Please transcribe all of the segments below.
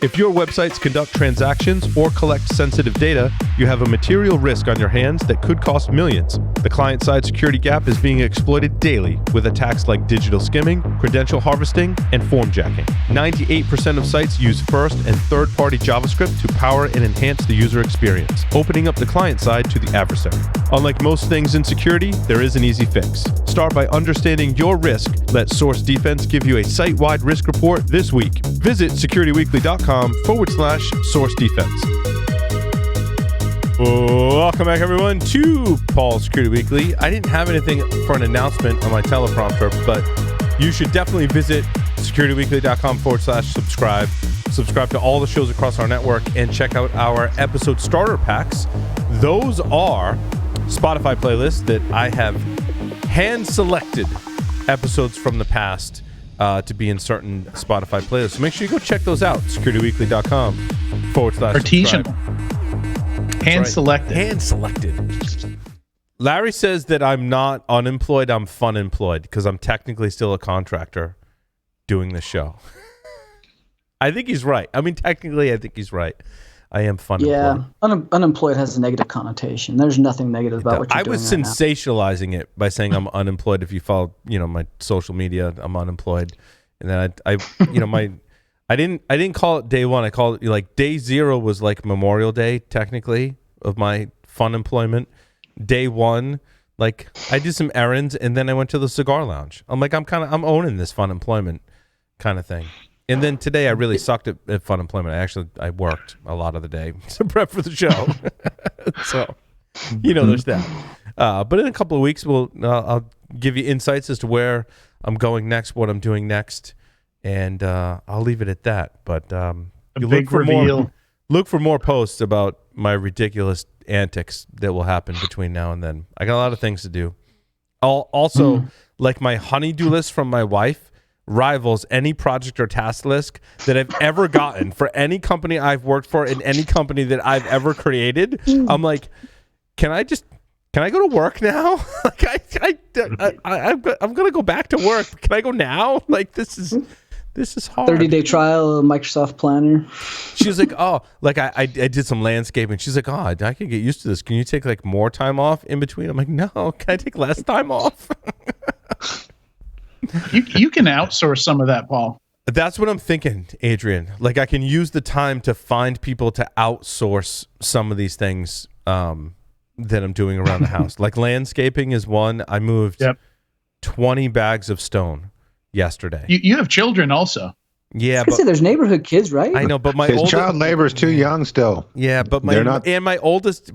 If your websites conduct transactions or collect sensitive data, you have a material risk on your hands that could cost millions. The client-side security gap is being exploited daily with attacks like digital skimming, credential harvesting, and form jacking. 98% of sites use first and third-party JavaScript to power and enhance the user experience, opening up the client side to the adversary. Unlike most things in security, there is an easy fix. Start by understanding your risk. Let Source Defense give you a site-wide risk report this week. Visit securityweekly.com/source defense. Welcome back, everyone, to Paul's Security Weekly. I didn't have anything for an announcement on my teleprompter, but you should definitely visit securityweekly.com/subscribe. Subscribe to all the shows across our network and check out our episode starter packs. Those are Spotify playlists that I have hand-selected episodes from the past to be in certain Spotify playlists. So make sure you go check those out. securityweekly.com/subscribe. Artisanal. Hand-selected. Right. Hand-selected. Larry says that I'm not unemployed, I'm fun-employed because I'm technically still a contractor doing this show. I think he's right. I mean, technically, I think he's right. I am fun-employed. Yeah, unemployed has a negative connotation. There's nothing negative about what you're doing. I was sensationalizing it by saying I'm unemployed. If you follow, my social media, I'm unemployed. And then I didn't call it day one. I called it like day zero was like Memorial Day, technically, of my fun employment. Day one, like I did some errands and then I went to the cigar lounge. I'm like, I'm owning this fun employment kind of thing. And then today I really sucked at fun employment. I worked a lot of the day to prep for the show. So, there's that. But in a couple of weeks, I'll give you insights as to where I'm going next, what I'm doing next. And I'll leave it at that. But you look for more posts about my ridiculous antics that will happen between now and then. I got a lot of things to do. Also, like my honey-do list from my wife rivals any project or task list that I've ever gotten for any company I've worked for in any company that I've ever created. I'm like, can I go to work now? Like I'm gonna go back to work. Can I go now? Like this is hard. 30-day trial of Microsoft Planner. She was like, oh, like I did some landscaping. She's like, oh, I can get used to this. Can you take like more time off in between? I'm like, no, can I take less time off? You can outsource some of that, Paul. That's what I'm thinking, Adrian. Like I can use the time to find people to outsource some of these things that I'm doing around the house. Like landscaping is one. I moved 20 bags of stone yesterday. You have children also. Yeah, but there's neighborhood kids, right? I know, but my child labor is too young still. Yeah, but my oldest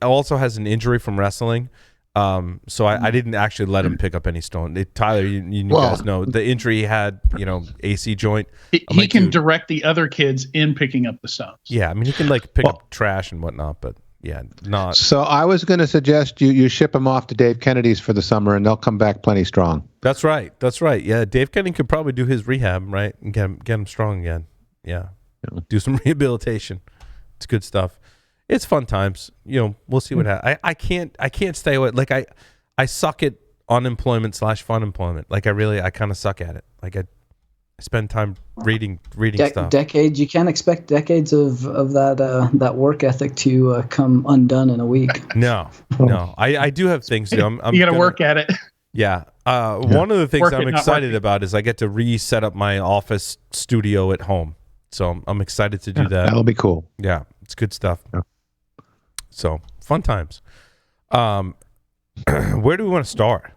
also has an injury from wrestling. So I didn't actually let him pick up any stone. Tyler, you guys know the injury he had, AC joint. He can direct the other kids in picking up the stones. Yeah, I mean, he can like pick up trash and whatnot, but yeah, not. So I was going to suggest you ship them off to Dave Kennedy's for the summer, and they'll come back plenty strong. That's right. Yeah, Dave Kennedy could probably do his rehab, right, and get him strong again. Yeah, do some rehabilitation. It's good stuff. It's fun times. We'll see what happens. I can't stay away. Like I suck at unemployment / fun employment. Like I kind of suck at it. Like I spend time reading stuff. Decades. You can't expect decades of that work ethic to come undone in a week. No. I do have things to do. You got to work at it. Yeah. One of the things I'm excited about is I get to reset up my office studio at home. So I'm excited to do that. That'll be cool. Yeah, it's good stuff. Yeah. So fun times. Where do we want to start?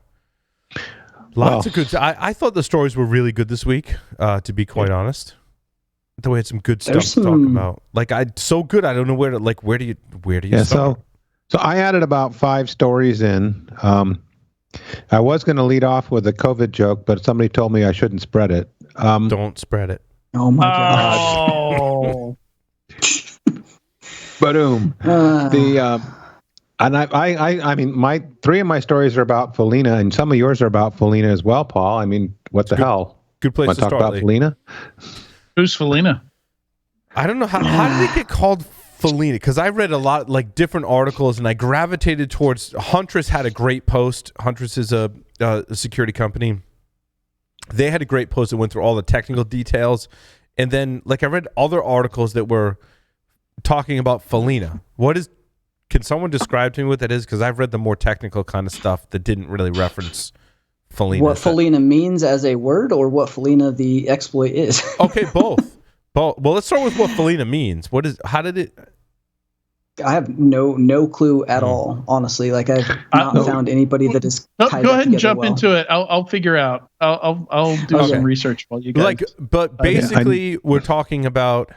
Lots of good. I thought the stories were really good this week. To be quite honest, we had some good stuff to talk about. Like so good. I don't know where to. Like where do you start? So I added about 5 stories in. I was going to lead off with a COVID joke, but somebody told me I shouldn't spread it. Don't spread it. Oh my gosh. Boom. And I mean, 3 of my stories are about Follina, and some of yours are about Follina as well, Paul. I mean, what the hell? Good place to talk start. About Follina? Who's Follina? I don't know how did it get called Follina? Because I read a lot, like different articles, and I gravitated towards. Huntress had a great post. Huntress is a security company. They had a great post that went through all the technical details, And then, like, I read other articles that were talking about Follina. Can someone describe to me what that is? Because I've read the more technical kind of stuff that didn't really reference Follina. What Follina means as a word, or what Follina the exploit is? Okay, both. Well, let's start with what Follina means. How did it? I have no clue at all, honestly. Like, I've not found anybody that is. Go ahead and jump into it. I'll figure out. I'll do some research while you guys. But basically, we're talking about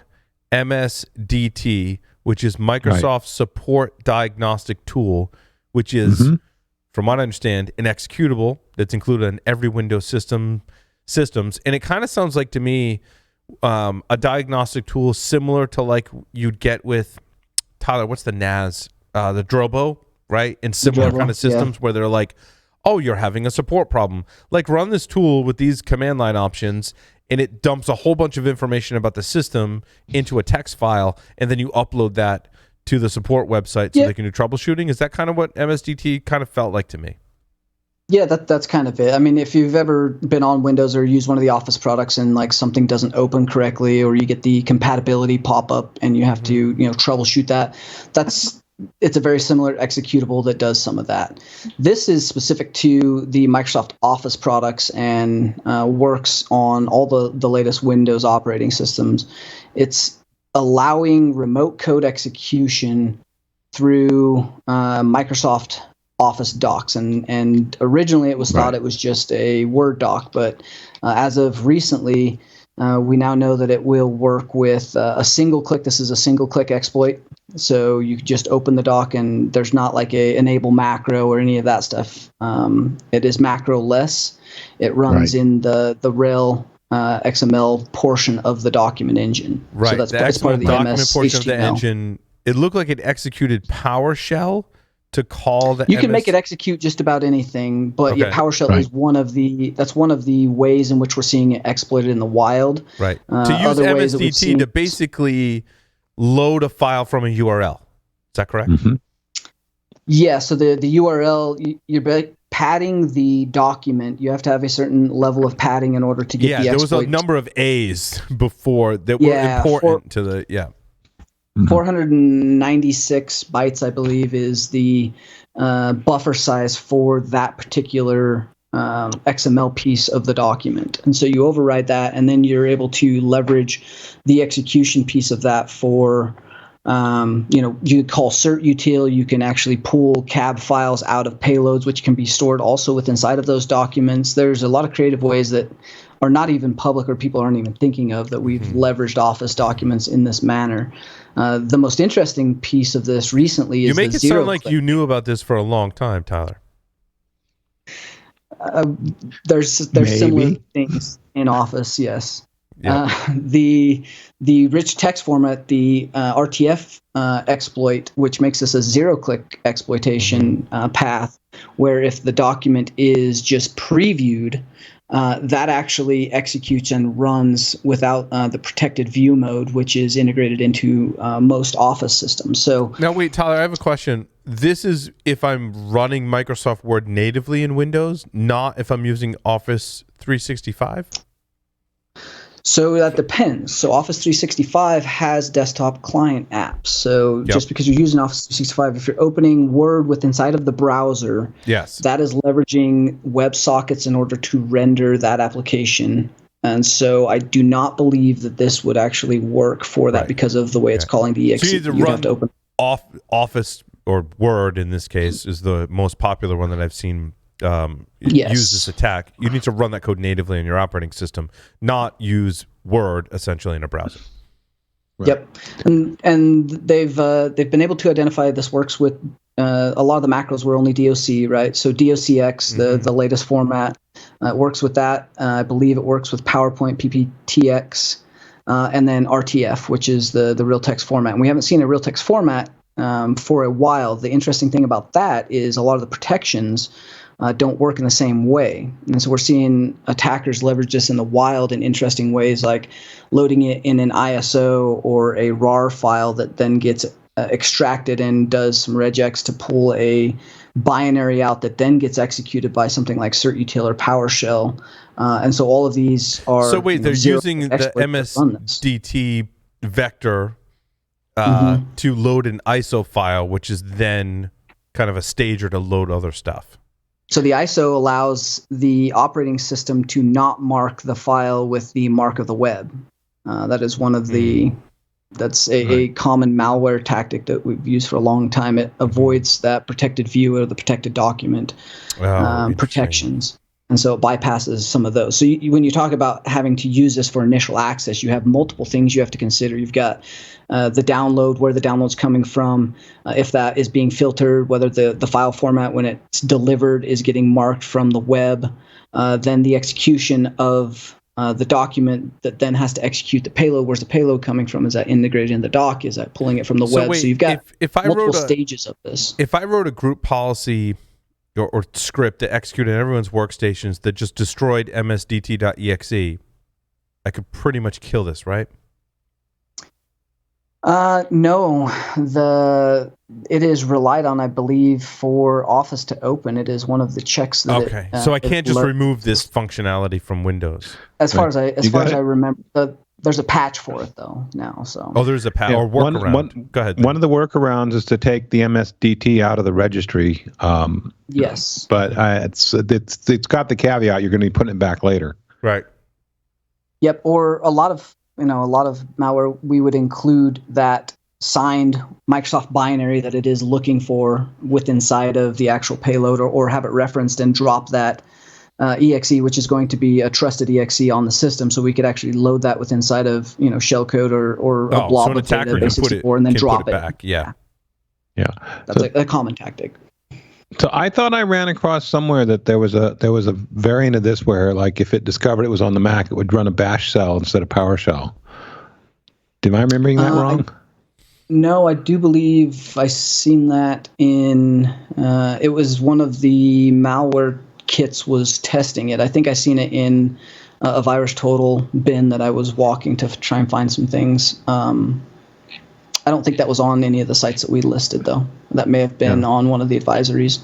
MSDT, which is Microsoft Support Diagnostic Tool, which is, from what I understand, an executable that's included in every Windows systems. And it kind of sounds like to me a diagnostic tool similar to like you'd get with, Tyler, what's the NAS? The Drobo, right? And similar kind of systems where they're like, oh, you're having a support problem. Like, run this tool with these command line options, and it dumps a whole bunch of information about the system into a text file, and then you upload that to the support website so they can do troubleshooting. Is that kind of what MSDT kind of felt like to me? Yeah, that's kind of it. I mean, if you've ever been on Windows or used one of the Office products and like something doesn't open correctly, or you get the compatibility pop up and you have to, troubleshoot that, it's a very similar executable that does some of that. This is specific to the Microsoft Office products and works on all the latest Windows operating systems. It's allowing remote code execution through Microsoft Office docs, and originally it was thought it was just a Word doc, but as of recently, we now know that it will work with a single click. This is a single click exploit, so you just open the doc and there's not like a enable macro or any of that stuff. It is macro less. It runs in the rel XML portion of the document engine. Right, so that's part of the document MS portion HTML. of the engine. It looked like it executed PowerShell to call the. You can make it execute just about anything, but PowerShell is one of the ways in which we're seeing it exploited in the wild. Right. To use MSDT to basically load a file from a URL. Is that correct? Mm-hmm. Yeah. So the URL, you're padding the document. You have to have a certain level of padding in order to get the exploit. Yeah, there was a number of A's before that were important to the 496 bytes, I believe, is the buffer size for that particular XML piece of the document. And so you override that, and then you're able to leverage the execution piece of that for, you call cert util. You can actually pull cab files out of payloads, which can be stored also within inside of those documents. There's a lot of creative ways that are not even public or people aren't even thinking of that we've leveraged Office documents in this manner. The most interesting piece of this recently is you make it sound like you knew about this for a long time, Tyler. There's similar things in Office, yes. Yeah. The rich text format, the RTF exploit, which makes this a zero-click exploitation path, where if the document is just previewed, that actually executes and runs without the protected view mode, which is integrated into most Office systems. So now, wait, Tyler, I have a question. This is if I'm running Microsoft Word natively in Windows, not if I'm using Office 365? So that depends. So Office 365 has desktop client apps. So just because you're using Office 365, if you're opening Word with inside of the browser, that is leveraging WebSockets in order to render that application. And so I do not believe that this would actually work for that because of the way it's calling the exe. So you need to run open Office, or Word in this case is the most popular one that I've seen use this attack. You need to run that code natively in your operating system, not use Word essentially in a browser. Right. Yep, and they've been able to identify this works with a lot of the macros were only DOC, right? So DOCX, the latest format, works with that. I believe it works with PowerPoint PPTX, and then RTF, which is the real text format. And we haven't seen a real text format for a while. The interesting thing about that is a lot of the protections don't work in the same way. And so we're seeing attackers leverage this in the wild in interesting ways, like loading it in an ISO or a RAR file that then gets extracted and does some regex to pull a binary out that then gets executed by something like certutil or PowerShell. And so all of these are. So wait, they're using the MSDT vector to load an ISO file, which is then kind of a stager to load other stuff. So the ISO allows the operating system to not mark the file with the mark of the web. That is one of the. That's a common malware tactic that we've used for a long time. It avoids that protected view or the protected document protections. And so it bypasses some of those. So when you talk about having to use this for initial access, you have multiple things you have to consider. You've got the download, where the download's coming from, if that is being filtered, whether the file format when it's delivered is getting marked from the web, then the execution of the document that then has to execute the payload. Where's the payload coming from? Is that integrated in the doc? Is that pulling it from the web? Wait, so you've got if I multiple wrote stages of this. If I wrote a group policy or script to execute on everyone's workstations that just destroyed MSDT.exe, I could pretty much kill this, right? No, it is relied on, I believe, for Office to open. It is one of the checks that. So I can't just remove this functionality from Windows. As far as I remember, there's a patch for it though now. So there's a patch or workaround. Go ahead. One of the workarounds is to take the MSDT out of the registry. Yes, but it's got the caveat you're going to be putting it back later. Right. Yep. Or a lot of malware, we would include that signed Microsoft binary that it is looking for inside of the actual payload, or have it referenced and drop that exe, which is going to be a trusted exe on the system. So we could actually load that with inside of shellcode or a blob of data, base64, and then drop it back. Yeah. That's a common tactic. So I thought I ran across somewhere that there was a variant of this where, like, if it discovered it was on the Mac, it would run a bash shell instead of PowerShell. Am I remembering that wrong? No, I do believe I seen that in. It was one of the malware kits was testing it. I think I seen it in a VirusTotal bin that I was walking to try and find some things. I don't think that was on any of the sites that we listed, though. That may have been on one of the advisories.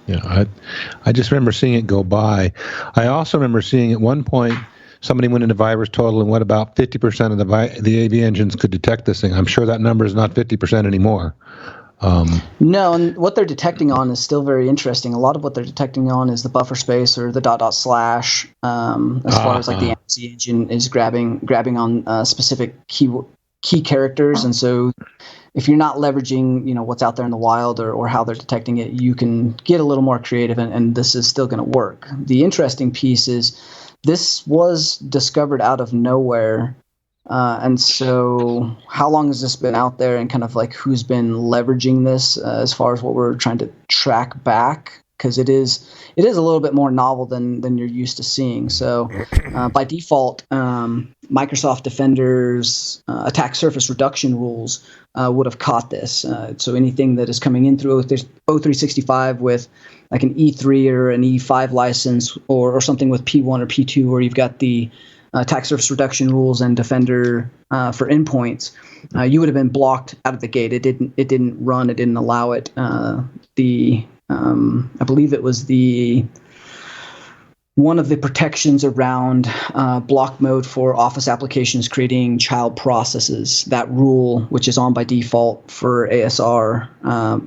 Yeah, I just remember seeing it go by. I also remember seeing at one point somebody went into VirusTotal and what about 50% of the AV engines could detect this thing. I'm sure that number is not 50% anymore. No, and what they're detecting on is still very interesting. A lot of what they're detecting on is the buffer space or the .. / as far as like the ANSI engine is grabbing on specific key characters. And so if you're not leveraging, what's out there in the wild or how they're detecting it, you can get a little more creative, and this is still going to work. The interesting piece is this was discovered out of nowhere. And so how long has this been out there, and kind of like who's been leveraging this as far as what we're trying to track back? Because it is a little bit more novel than you're used to seeing. So by default, Microsoft Defender's attack surface reduction rules would have caught this. So anything that is coming in through O365 with like an E3 or an E5 license, or something with P1 or P2, where you've got the attack surface reduction rules and Defender for endpoints, you would have been blocked out of the gate. It didn't run. It didn't allow it. I believe it was one of the protections around block mode for Office applications creating child processes. That rule, which is on by default for ASR,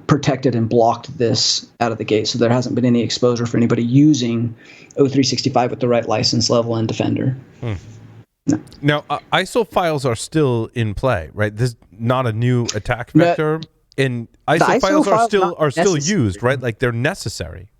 protected and blocked this out of the gate. So there hasn't been any exposure for anybody using O365 with the right license level and Defender. No. Now, ISO files are still in play, right? This is not a new attack vector. And ISO files are still used, right? Like they're necessary.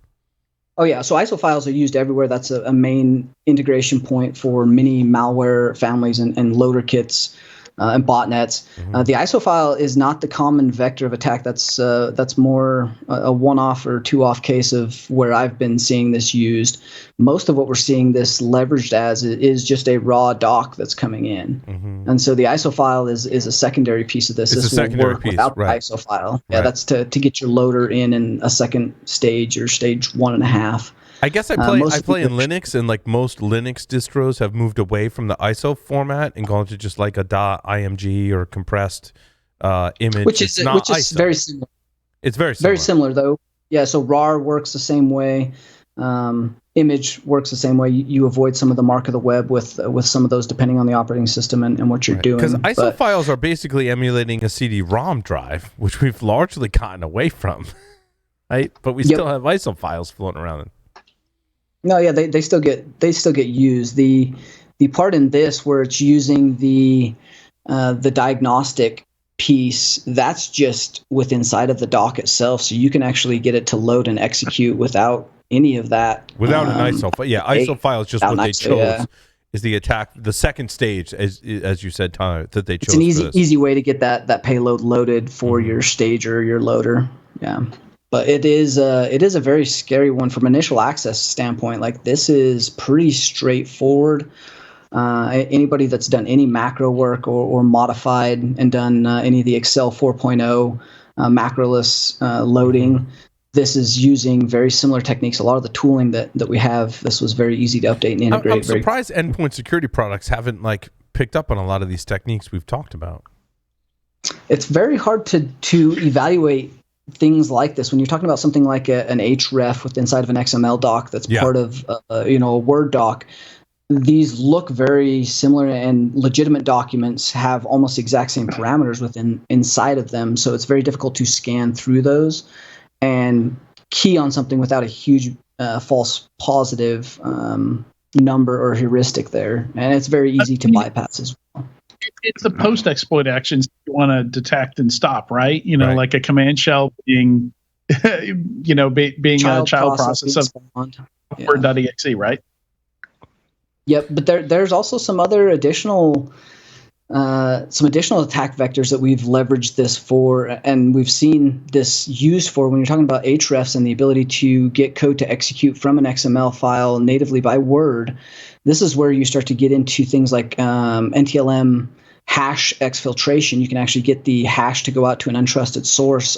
Oh yeah, so ISO files are used everywhere. That's a main integration point for many malware families and loader kits and botnets. Mm-hmm. The ISO file is not the common vector of attack. That's more a one-off or two-off case of where I've been seeing this used. Most of what we're seeing this leveraged as is just a raw doc that's coming in. Mm-hmm. And so the ISO file is a secondary piece of this. It's this a secondary piece, without right. the ISO file. Yeah, that's to get your loader in a second stage or stage 1.5. I guess I play in Linux, and like most Linux distros have moved away from the ISO format and gone to just like a .img or compressed image. Which is very similar. It's very similar. Very similar though. Yeah, so RAR works the same way. Image works the same way. You avoid some of the mark of the web with some of those, depending on the operating system and what you're doing. Because ISO files are basically emulating a CD-ROM drive, which we've largely gotten away from, right? But we still have ISO files floating around. No, yeah, they still get used. The part in this where it's using the diagnostic piece, that's just inside of the dock itself, so you can actually get it to load and execute without any of that. Without an ISO file. Yeah, ISO file is just what they chose. Yeah. Is the attack, the second stage, as you said, Tyler, that they chose. It's an easy way to get that payload loaded for your stager, your loader. Yeah. But it is a very scary one from initial access standpoint. Like, this is pretty straightforward. Anybody that's done any macro work or modified and done any of the Excel 4.0 macroless loading, this is using very similar techniques. A lot of the tooling that we have, this was very easy to update and integrate. I'm surprised endpoint security products haven't picked up on a lot of these techniques we've talked about. It's very hard to evaluate things like this when you're talking about something like an href inside of an XML doc that's part of a Word doc. These look very similar, and legitimate documents have almost the exact same parameters inside of them. So it's very difficult to scan through those and key on something without a huge false positive number or heuristic there. And it's very easy to bypass as well. It's the post-exploit actions you want to detect and stop, right? Like a command shell being, being a child process of Word.exe, right? Yep, but there's also some other additional attack vectors that we've leveraged this for, and we've seen this used for when you're talking about hrefs and the ability to get code to execute from an XML file natively by Word. This is where you start to get into things like NTLM hash exfiltration. You can actually get the hash to go out to an untrusted source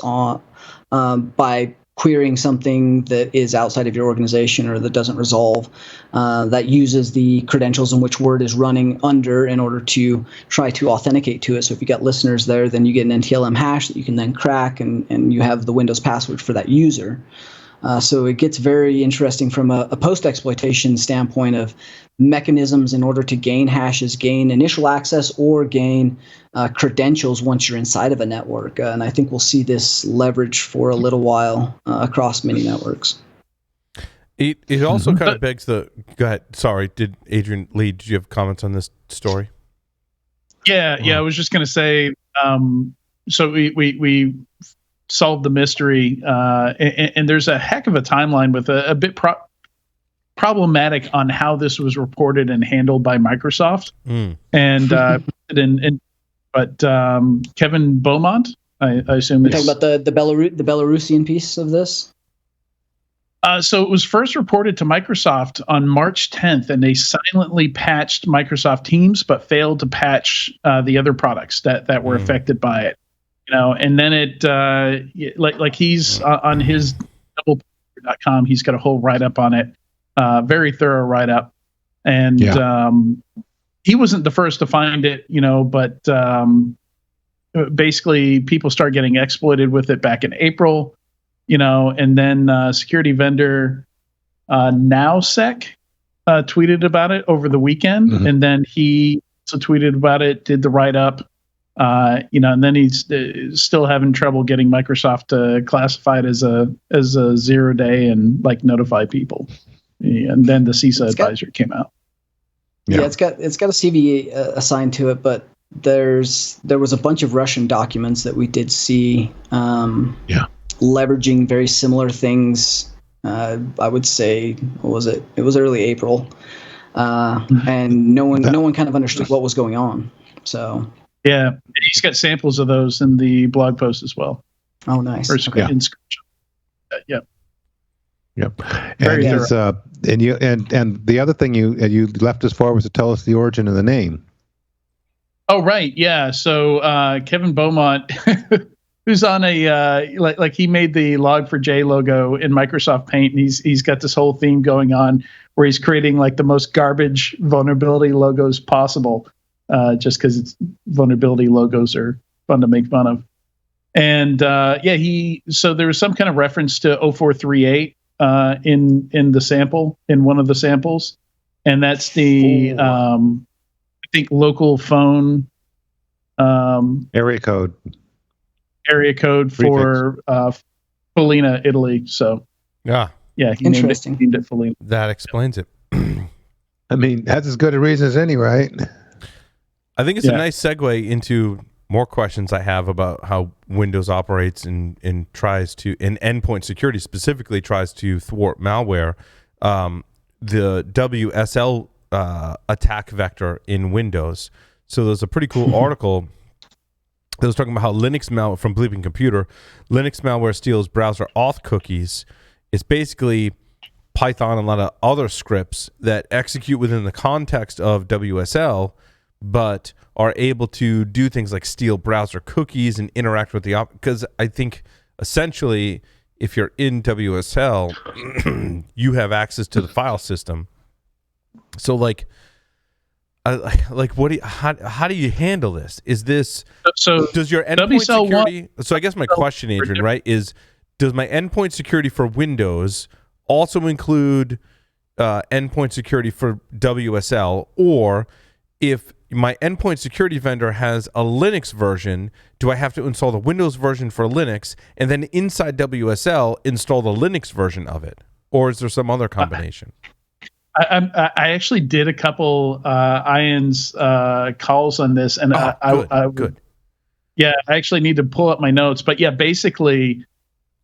by querying something that is outside of your organization or that doesn't resolve, that uses the credentials in which Word is running under in order to try to authenticate to it. So if you got listeners there, then you get an NTLM hash that you can then crack, and you have the Windows password for that user. So it gets very interesting from a post-exploitation standpoint of mechanisms in order to gain hashes, gain initial access, or gain credentials once you're inside of a network. And I think we'll see this leverage for a little while across many networks. It also kind of begs the... Go ahead. Sorry, Adrian Lee, did you have comments on this story? Yeah, I was just going to say, so we solved the mystery, and there's a heck of a timeline with a bit problematic on how this was reported and handled by Microsoft. But Kevin Beaumont, I assume you're talking about the Belarusian piece of this. So it was first reported to Microsoft on March 10th, and they silently patched Microsoft Teams, but failed to patch the other products that were affected by it. And then it like he's on his double.com, he's got a whole write-up on it, very thorough write-up, and he wasn't the first to find it, but basically people started getting exploited with it back in April, and then security vendor NowSec tweeted about it over the weekend, and then he also tweeted about it, did the write-up. And then he's still having trouble getting Microsoft to classify it as a 0 day and notify people. And then the CISA advisory came out. Yeah, it's got a CVE assigned to it, but there was a bunch of Russian documents that we did see leveraging very similar things. I would say, what was it? It was early April, and no one kind of understood what was going on. So. Yeah, he's got samples of those in the blog post as well. Oh, nice. Okay. Yep. And the other thing you left us for was to tell us the origin of the name. Oh, right. Yeah. So Kevin Beaumont, who's on a he made the Log4j logo in Microsoft Paint, and he's got this whole theme going on where he's creating the most garbage vulnerability logos possible. Just because vulnerability logos are fun to make fun of. And so there was some kind of reference to 0438 in the sample, in one of the samples, and that's the I think local phone area code for Follina, Italy. So yeah, he named it Follina. That explains it. I mean, that's as good a reason as any, right? I think it's a nice segue into more questions I have about how Windows operates and tries to, in endpoint security specifically, tries to thwart malware. The WSL attack vector in Windows. So there's a pretty cool article that was talking about how Linux malware from Bleeping Computer, Linux malware steals browser auth cookies. It's basically Python and a lot of other scripts that execute within the context of WSL, but are able to do things like steal browser cookies and interact with the because I think essentially if you're in WSL, you have access to the file system. So like what do you, how do you handle this? Is this does your endpoint security? So I guess my question, Adrian, right, is does my endpoint security for Windows also include endpoint security for WSL, or if my endpoint security vendor has a Linux version, do I have to install the Windows version for Linux and then inside WSL install the Linux version of it? Or is there some other combination? I actually did a couple Ian's calls on this, and good. Yeah, I actually need to pull up my notes, but yeah, basically,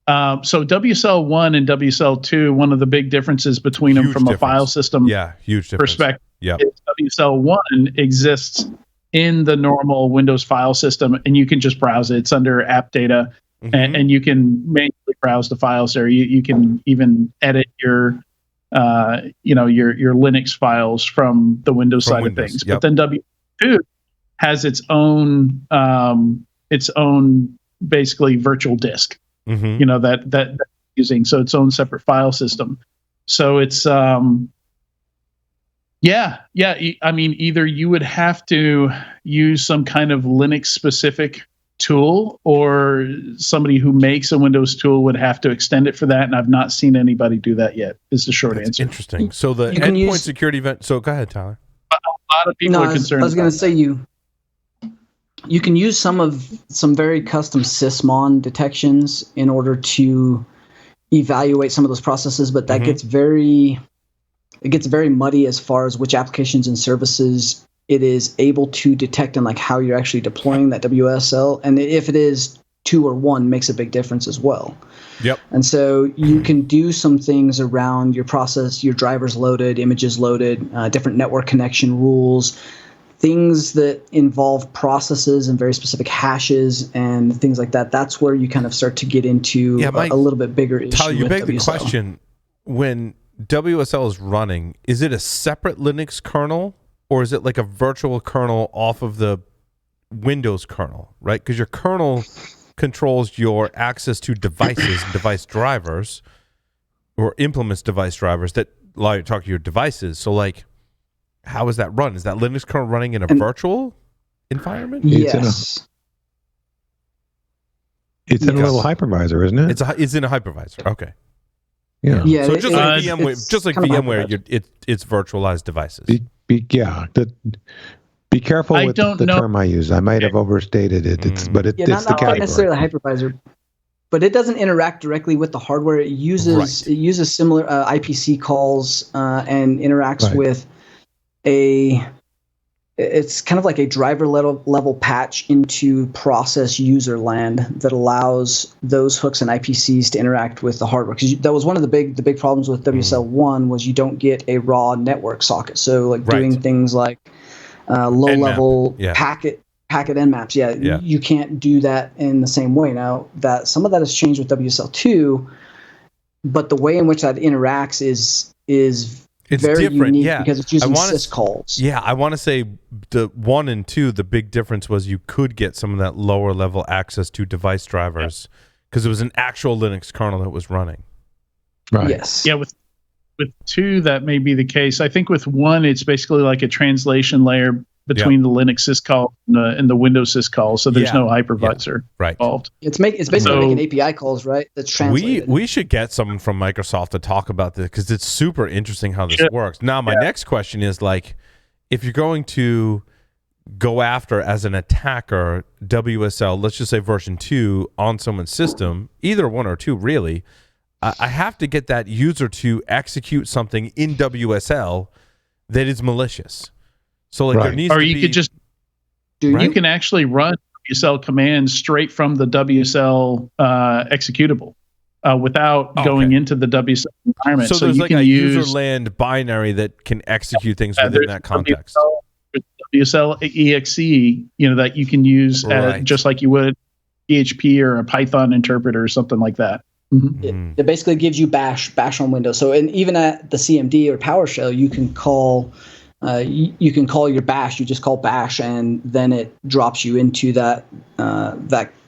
so WSL 1 and WSL 2, one of the big differences between them from a file system huge perspective, is WSL 1 exists in the normal Windows file system, and you can just browse it. It's under app data, and you can manually browse the files there. You can even edit your your Linux files from the Windows side of things. But then W2 has its own basically virtual disk. That using its own separate file system. So it's I mean, either you would have to use some kind of Linux specific tool, or somebody who makes a Windows tool would have to extend it for that, and I've not seen anybody do that yet, is the short answer. Interesting. So the endpoint security event, so go ahead, Tyler. A lot of people are concerned. I was going to say you can use some very custom sysmon detections in order to evaluate some of those processes, but that gets very muddy as far as which applications and services it is able to detect and like how you're actually deploying that WSL. And if it is 2 or 1, makes a big difference as well. Yep. And so you can do some things around your process, your drivers loaded, images loaded, different network connection rules, things that involve processes and very specific hashes and things like that. That's where you kind of start to get into a little bit bigger issue. Tyler, you with beg WSL. the question, when WSL is running, is it a separate Linux kernel, or is it like a virtual kernel off of the Windows kernel, right? Because your kernel controls your access to devices and device drivers, or implements device drivers that allow you to talk to your devices. So like, how is that run? Is that Linux kernel running in a virtual environment? Yes. It's in a little hypervisor, isn't it? It's in a hypervisor. Okay. Yeah. So just like VMware, it's virtualized devices. Be careful with the term I use. I might have overstated it. It's the category. Not necessarily a hypervisor, but it doesn't interact directly with the hardware. It uses similar IPC calls and interacts with it's kind of like a driver level patch into process user land that allows those hooks and IPCs to interact with the hardware. Because that was one of the big problems with WSL1 was you don't get a raw network socket. So like doing things like low level packet nmaps. You can't do that in the same way. Now that some of that has changed with WSL2, but the way in which that interacts is it's very different, unique because it's using syscalls. Yeah, I want to say the 1 and 2, the big difference was you could get some of that lower level access to device drivers because it was an actual Linux kernel that was running. Right. Yes. Yeah, with 2, that may be the case. I think with 1, it's basically like a translation layer between the Linux syscall and the Windows syscall, so there's no hypervisor involved. It's basically making API calls, right? That's translated. We should get someone from Microsoft to talk about this because it's super interesting how this works. Now, my next question is like, if you're going to go after as an attacker WSL, let's just say version 2 on someone's system, either 1 or 2 really, I have to get that user to execute something in WSL that is malicious. So like there needs to be... Or you could just... You can actually run WSL commands straight from the WSL executable without going into the WSL environment. So there's like a userland binary that can execute things within that context. WSL exe, that you can use just like you would PHP or a Python interpreter or something like that. Mm-hmm. It basically gives you bash on Windows. So, and even at the CMD or PowerShell, you can call your bash. You just call bash, and then it drops you into that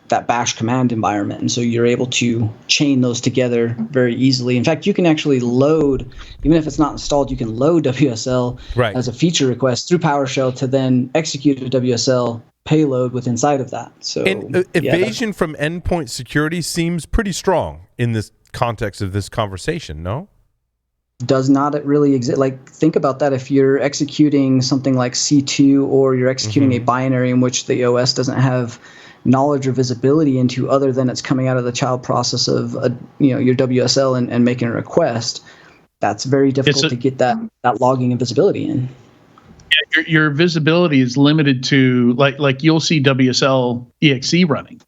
bash command environment. And so you're able to chain those together very easily. In fact, you can actually load, even if it's not installed, you can load WSL as a feature request through PowerShell to then execute a WSL payload with inside of that. So evasion from endpoint security seems pretty strong in this context of this conversation, no? Does not really exist. Like, think about that. If you're executing something like C2, or you're executing a binary in which the OS doesn't have knowledge or visibility into, other than it's coming out of the child process of your WSL and making a request, that's very difficult to get that logging and visibility in. Your visibility is limited to like you'll see WSL exe running.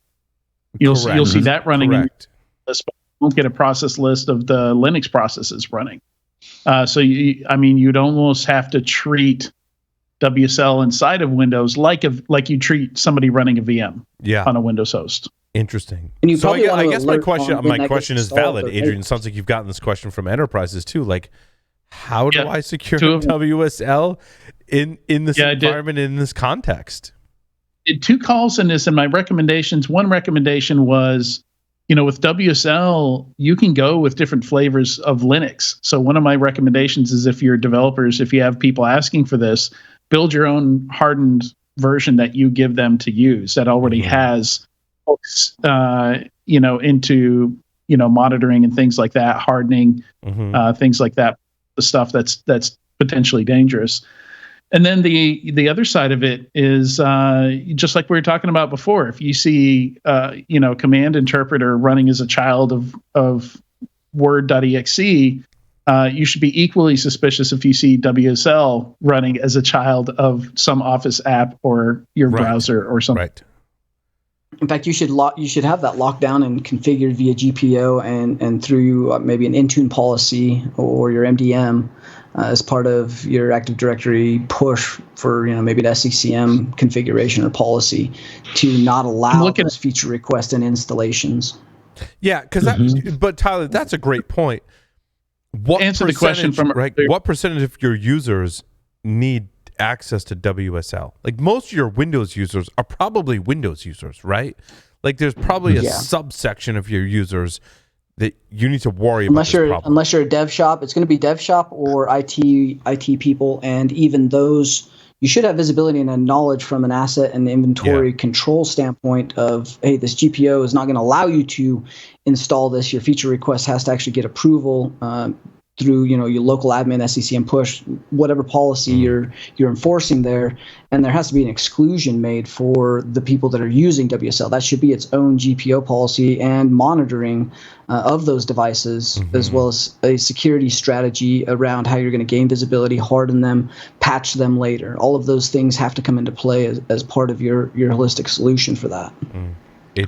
You'll see that running. Correct. But you won't get a process list of the Linux processes running. So you'd almost have to treat WSL inside of Windows like you treat somebody running a VM on a Windows host. Interesting. And I guess my question is valid, Adrian. It sounds like you've gotten this question from enterprises too. Like, how do I secure WSL in this environment, in this context? Did 2 calls in this, and my recommendations. One recommendation was, with WSL, you can go with different flavors of Linux. So one of my recommendations is, if you're developers, if you have people asking for this, build your own hardened version that you give them to use that already has hooks, into, monitoring and things like that, hardening, things like that, the stuff that's potentially dangerous. And then the other side of it is just like we were talking about before. If you see command interpreter running as a child of Word.exe, you should be equally suspicious if you see WSL running as a child of some Office app or your browser or something. Right. In fact, you should have that locked down and configured via GPO and through maybe an Intune policy or your MDM. As part of your Active Directory push for maybe an SCCM configuration or policy to not allow those feature requests and installations. Yeah, but Tyler, that's a great point. Answer the question from what percentage of your users need access to WSL? Like, most of your Windows users are probably Windows users, right? Like, there's probably a subsection of your users that you need to worry about this problem. Unless you're a dev shop, it's going to be dev shop or IT people, and even those, you should have visibility and a knowledge from an asset and inventory control standpoint of, hey, this GPO is not going to allow you to install this. Your feature request has to actually get approval through your local admin, SCCM push, whatever policy you're enforcing there, and there has to be an exclusion made for the people that are using WSL. That should be its own GPO policy and monitoring of those devices, as well as a security strategy around how you're going to gain visibility, harden them, patch them later. All of those things have to come into play as part of your holistic solution for that.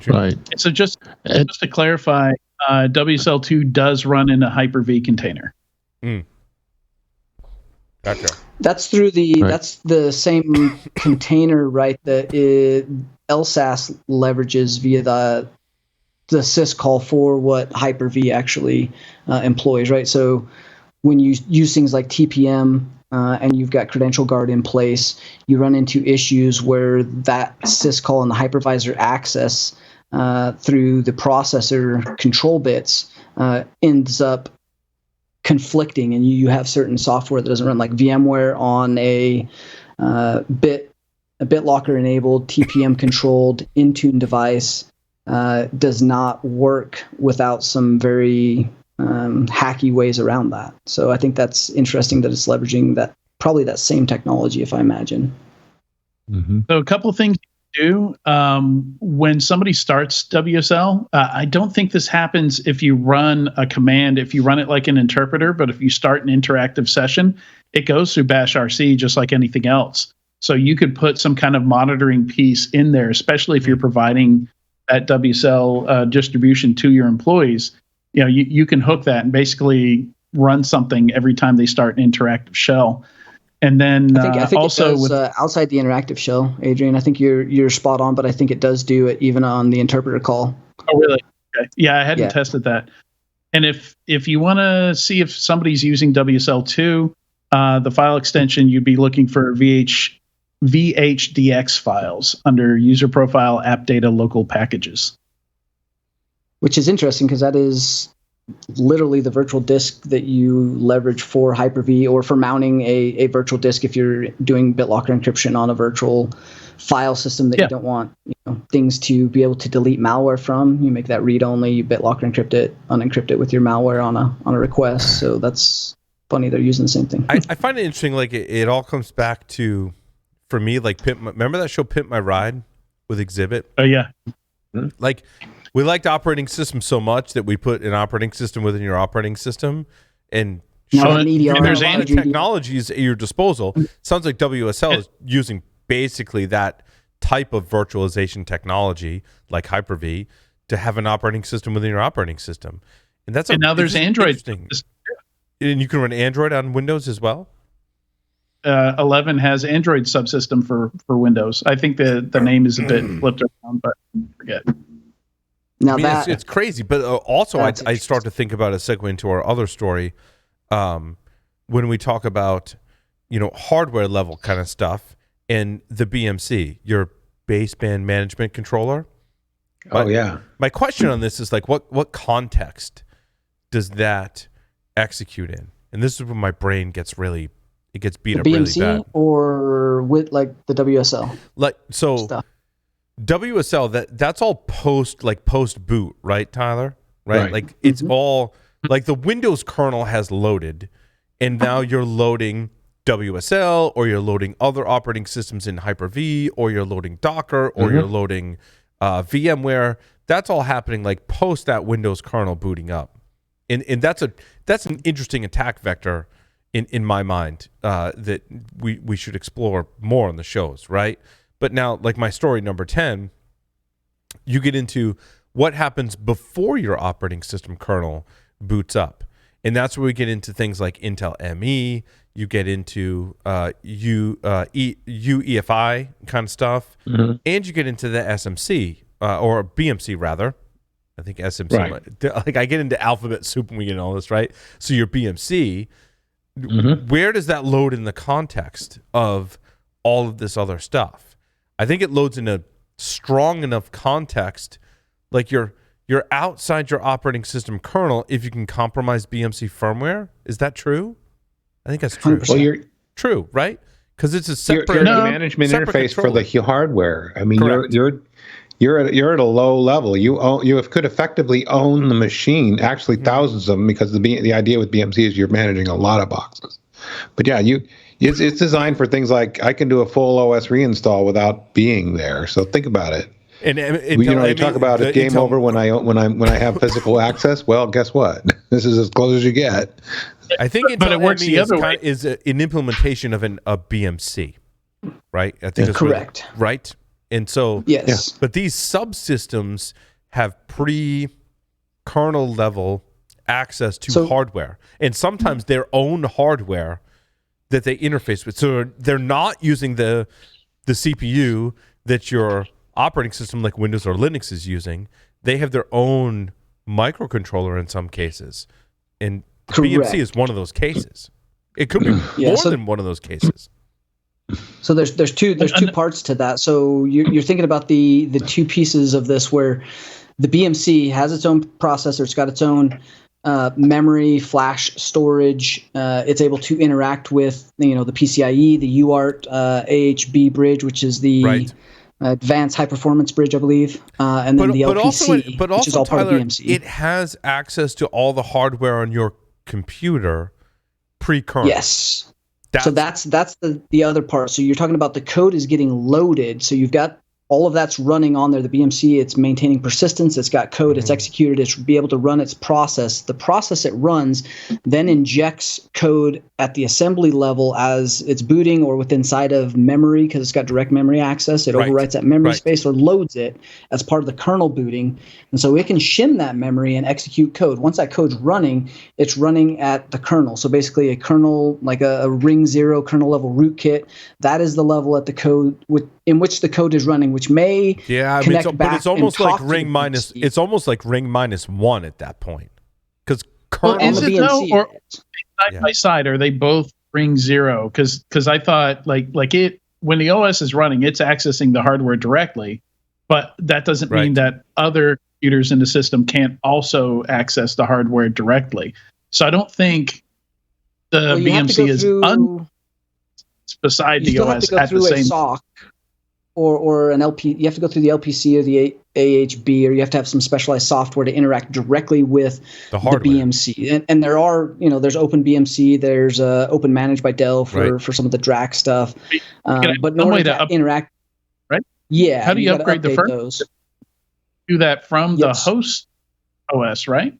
Right. So just to clarify, WSL2 does run in a Hyper-V container. Gotcha. That's through that's the same container, right? That LSAS leverages via the syscall for what Hyper-V actually employs, right? So when you use things like TPM and you've got credential guard in place, you run into issues where that syscall and the hypervisor access through the processor control bits ends up conflicting, and you have certain software that doesn't run, like VMware on a bit a BitLocker enabled, TPM controlled, Intune device does not work without some very hacky ways around that. So I think that's interesting that it's leveraging probably that same technology, if I imagine. Mm-hmm. So a couple of things you do when somebody starts WSL. I don't think this happens if you run a command, if you run it like an interpreter, but if you start an interactive session, it goes through bash RC just like anything else. So you could put some kind of monitoring piece in there, especially if you're providing that WSL distribution to your employees. You know, you can hook that and basically run something every time they start an interactive shell. And then I think also it does, outside the interactive shell, Adrian. I think you're spot on, but I think it does do it even on the interpreter call. Oh, really? Okay. Yeah, I hadn't tested that. And if you want to see if somebody's using WSL2, the file extension, you'd be looking for VHDX files under user profile app data local packages. Which is interesting because that is literally the virtual disk that you leverage for Hyper-V or for mounting a virtual disk if you're doing BitLocker encryption on a virtual file system that you don't want things to be able to delete malware from. You make that read-only, you BitLocker encrypt it, unencrypt it with your malware on a request. So that's funny they're using the same thing. I find it interesting, like it all comes back to, for me, like remember that show Pimp My Ride with Exhibit? Oh, yeah. Like, we liked operating systems so much that we put an operating system within your operating system, and there's technologies at your disposal. Sounds like WSL is using basically that type of virtualization technology, like Hyper-V, to have an operating system within your operating system. And now there's Android. And you can run Android on Windows as well? 11 has Android subsystem for Windows. I think the name is a bit flipped around, but I forget. Now it's crazy, but also I start to think about a segue into our other story when we talk about hardware level kind of stuff and the BMC, your baseband management controller. My question on this is like, what context does that execute in? And this is when my brain gets beat up really bad. Or with like the WSL, stuff. WSL, that's all post boot, right, Tyler? Right? Like it's all like the Windows kernel has loaded, and now you're loading WSL, or you're loading other operating systems in Hyper-V, or you're loading Docker, or you're loading VMware. That's all happening like post that Windows kernel booting up, and that's an interesting attack vector in my mind that we should explore more on the shows, right? But now, like my story number 10, you get into what happens before your operating system kernel boots up. And that's where we get into things like Intel ME, you get into UEFI kind of stuff, and you get into the SMC, or BMC rather. I think SMC. Right. Like I get into alphabet soup when we get into all this, right? So your BMC, where does that load in the context of all of this other stuff? I think it loads in a strong enough context, like you're outside your operating system kernel if you can compromise BMC firmware. Is that true? I think that's true. 100%. Well, you're true, right? Because it's a separate you're the management interface controller for the hardware. I mean, you're at a low level. You could effectively own the machine, actually thousands of them, because the idea with BMC is you're managing a lot of boxes. But yeah, it's designed for things like I can do a full OS reinstall without being there. So think about it. And you talk about it game over when I have physical access. Well, guess what? This is as close as you get. I think but it works the other way. Is an implementation of a BMC, right? I think that's correct. Right? And so yes, but these subsystems have pre-kernel level access to hardware, and sometimes their own hardware that they interface with. So they're not using the CPU that your operating system like Windows or Linux is using. They have their own microcontroller in some cases, and BMC is one of those cases. It could be more than one of those cases. So there's two parts to that. So you're thinking about the two pieces of this where the BMC has its own processor. It's got its own memory, flash storage. It's able to interact with the PCIe, the UART, AHB bridge, which is the advanced high performance bridge, I believe, and then the LPC, which is all part of BMC. It has access to all the hardware on your computer pre-kernel. Yes. So that's the other part. So you're talking about the code is getting loaded. So you've got all of that's running on there. The BMC, it's maintaining persistence. It's got code. It's executed. It's be able to run its process. The process it runs then injects code at the assembly level as it's booting or within inside of memory because it's got direct memory access. It overwrites that memory space or loads it as part of the kernel booting. And so it can shim that memory and execute code. Once that code's running, it's running at the kernel. So basically a kernel, like a ring 0 kernel level rootkit, that is the level at the code in which the code is running, which may connect back. But it's almost like ring minus. It's almost like ring -1 at that point, because kernel. Well, is it though, or side by side? Are they both ring 0? Because I thought like it when the OS is running, it's accessing the hardware directly, but that doesn't mean that other computers in the system can't also access the hardware directly. So I don't think the BMC is beside the OS at the same. SOC. Or an LP, you have to go through the LPC or the AHB, or you have to have some specialized software to interact directly with the BMC. And there are, there's Open BMC, there's Open Managed by Dell for some of the DRAC stuff. But in order to interact, right? Yeah. How do you upgrade the first? Do that from the host OS, right?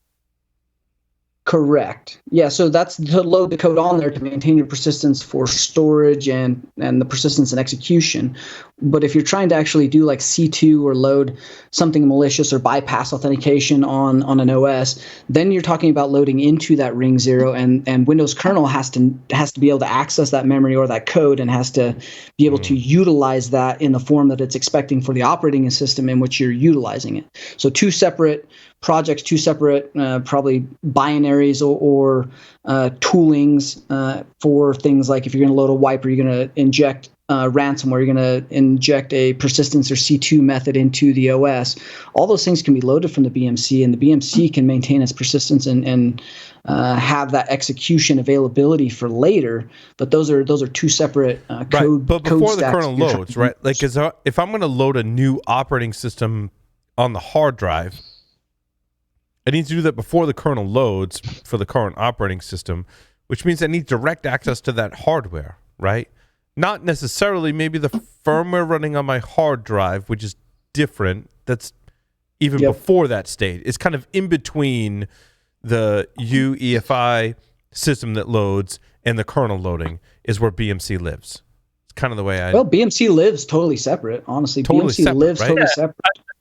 Correct. Yeah, so that's to load the code on there to maintain your persistence for storage and the persistence and execution. But if you're trying to actually do like C2 or load something malicious or bypass authentication on an OS, then you're talking about loading into that ring 0, and Windows kernel has to be able to access that memory or that code and has to be able to utilize that in the form that it's expecting for the operating system in which you're utilizing it. So two separate projects, two separate probably binaries or toolings for things like if you're going to load a wipe or you're going to inject ransomware, you're going to inject a persistence or C2 method into the OS. All those things can be loaded from the BMC, and the BMC can maintain its persistence and have that execution availability for later. But those are two separate code. But before code the kernel loads, right? Like, if I'm going to load a new operating system on the hard drive, I need to do that before the kernel loads for the current operating system, which means I need direct access to that hardware, right? Not necessarily maybe the firmware running on my hard drive, which is different. That's even before that state. It's kind of in between the UEFI system that loads and the kernel loading is where BMC lives. It's kind of the way Well, BMC lives totally separate, honestly. BMC lives totally separate.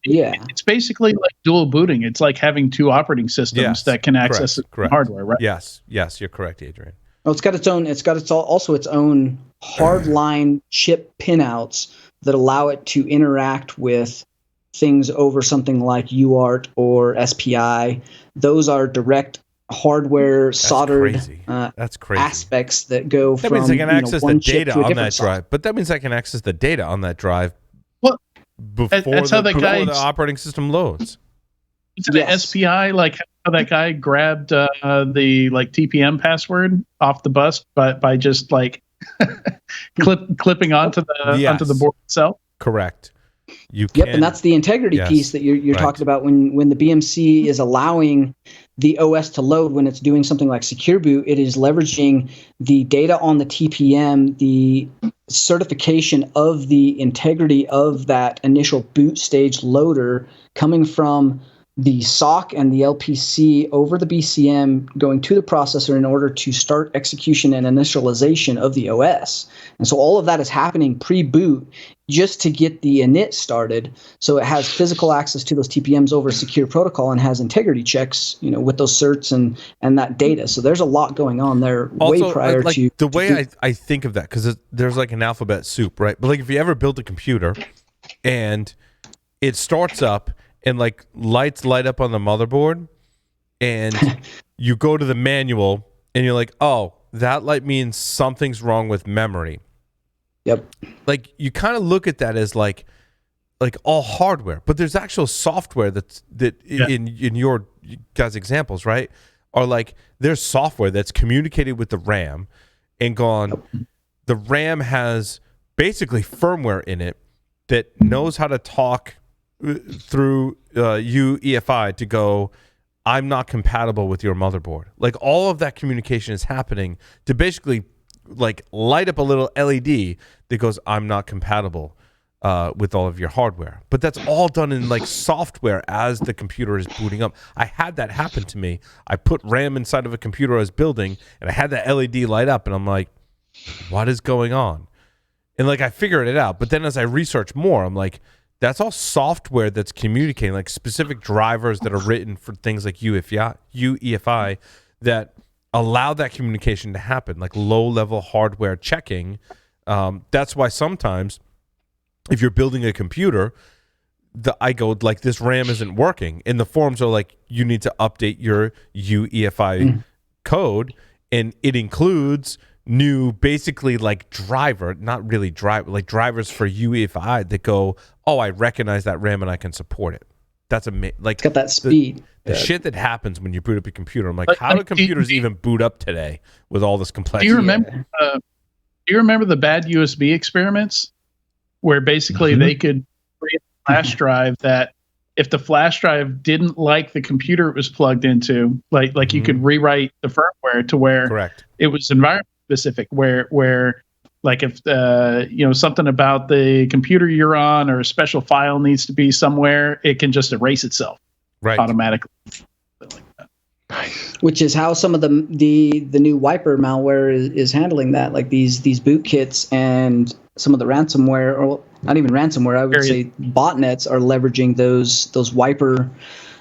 Yeah. It's basically like dual booting. It's like having two operating systems that can access hardware, right? Yes, you're correct, Adrian. Well, it's got its own also its own hardline chip pinouts that allow it to interact with things over something like UART or SPI. Those are direct hardware soldered That's crazy. aspects that go that from means I can access the data on that software. drive. But that means I can access the data on that drive before the operating system loads. Isn't it SPI like how that guy grabbed the TPM password off the bus by just like clipping onto the board itself? Correct. And that's the integrity piece that you're talking about when the BMC is allowing the OS to load when it's doing something like secure boot. It is leveraging the data on the TPM, the certification of the integrity of that initial boot stage loader coming from the SOC and the LPC over the BCM going to the processor in order to start execution and initialization of the OS. And so all of that is happening pre-boot just to get the init started. So it has physical access to those TPMs over a secure protocol and has integrity checks, with those certs and that data. So there's a lot going on there also, way prior to the way I think of that, because there's like an alphabet soup, right? But like if you ever build a computer and it starts up and like lights light up on the motherboard and you go to the manual and you're like, oh, that light means something's wrong with memory. Yep. Like you kind of look at that as like all hardware, but there's actual software that in your guys' examples, right? are like there's software that's communicated with the RAM and gone. The RAM has basically firmware in it that knows how to talk through UEFI to go, I'm not compatible with your motherboard. Like all of that communication is happening to basically like light up a little LED that goes, I'm not compatible with all of your hardware. But that's all done in like software as the computer is booting up. I had that happen to me. I put RAM inside of a computer I was building and I had that LED light up and I'm like, what is going on? And like I figured it out. But then as I research more, I'm like, that's all software that's communicating, like specific drivers that are written for things like UEFI that allow that communication to happen, like low-level hardware checking. That's why sometimes if you're building a computer, I go like, this RAM isn't working. And the forums are like, you need to update your UEFI code, and it includes new basically like driver, not really driver, like drivers for UEFI that go, oh, I recognize that RAM and I can support it. That's like it's got that speed. The shit that happens when you boot up a computer. I'm like, how do computers even boot up today with all this complexity? Do you remember the bad USB experiments where basically they could create a flash drive that if the flash drive didn't like the computer it was plugged into, like you could rewrite the firmware to where correct it was environment specific, where like if something about the computer you're on or a special file needs to be somewhere, it can just erase itself automatically. Like that. Nice. Which is how some of the new wiper malware is handling that. Like these boot kits and some of the ransomware, or not even ransomware, I would say botnets are leveraging those wiper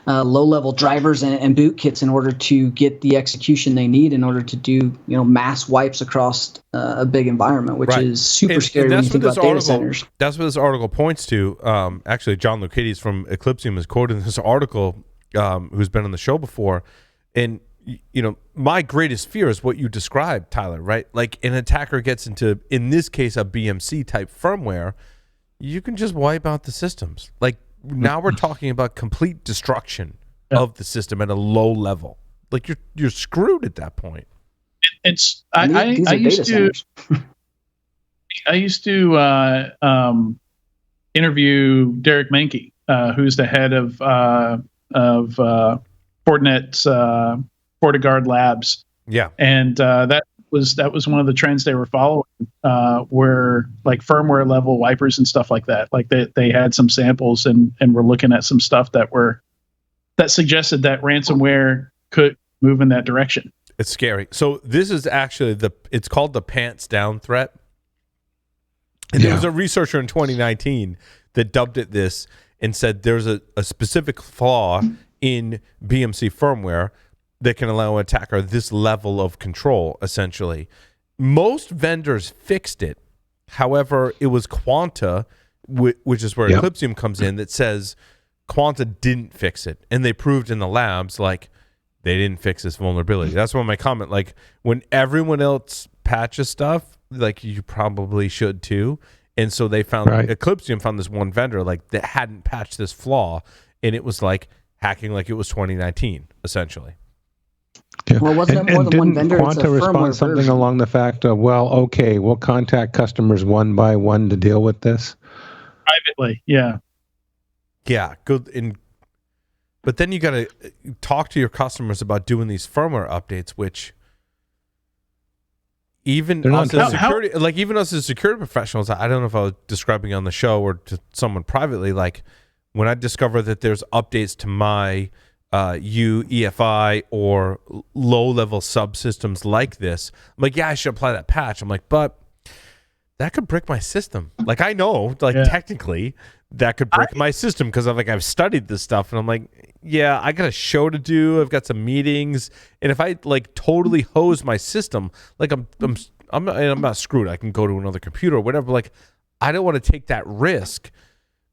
low-level drivers and boot kits in order to get the execution they need in order to do mass wipes across a big environment, which is super scary when you think about data centers. That's what this article points to. Actually, John Lucchese from Eclipsium is quoted in this article, who's been on the show before. And my greatest fear is what you described, Tyler, right? Like an attacker gets into, in this case, a BMC type firmware, you can just wipe out the systems. Like now we're talking about complete destruction of the system at a low level. Like you're screwed at that point. I used to interview Derek Menke, who's the head of Fortinet's FortiGuard Labs. Yeah, and that was one of the trends they were following, were like firmware level wipers and stuff like that. Like they had some samples and were looking at some stuff that suggested that ransomware could move in that direction. It's scary. So this is actually it's called the pants down threat. And there was a researcher in 2019 that dubbed it this and said there's a specific flaw in BMC firmware that can allow an attacker this level of control, essentially. Most vendors fixed it. However, it was Quanta, which is where Eclipsium comes in, that says Quanta didn't fix it. And they proved in the labs, like, they didn't fix this vulnerability. That's why my comment, like, when everyone else patches stuff, like, you probably should too. And so they found, Eclipsium found this one vendor, like, that hadn't patched this flaw, and it was, like, hacking like it was 2019, essentially. Yeah. Well, wasn't it more than one vendor? Quanta respond something version along the fact of, we'll contact customers one by one to deal with this? Privately, yeah. Yeah, good. But then you got to talk to your customers about doing these firmware updates, which even us as security professionals, I don't know if I was describing on the show or to someone privately, like when I discover that there's updates to my UEFI or low-level subsystems like this, I'm like, I should apply that patch. I'm like, but that could brick my system. Like, I know, technically, that could brick my system because I've studied this stuff, and I'm like, I got a show to do. I've got some meetings, and if I like totally hose my system, like I'm not screwed. I can go to another computer or whatever. But like, I don't want to take that risk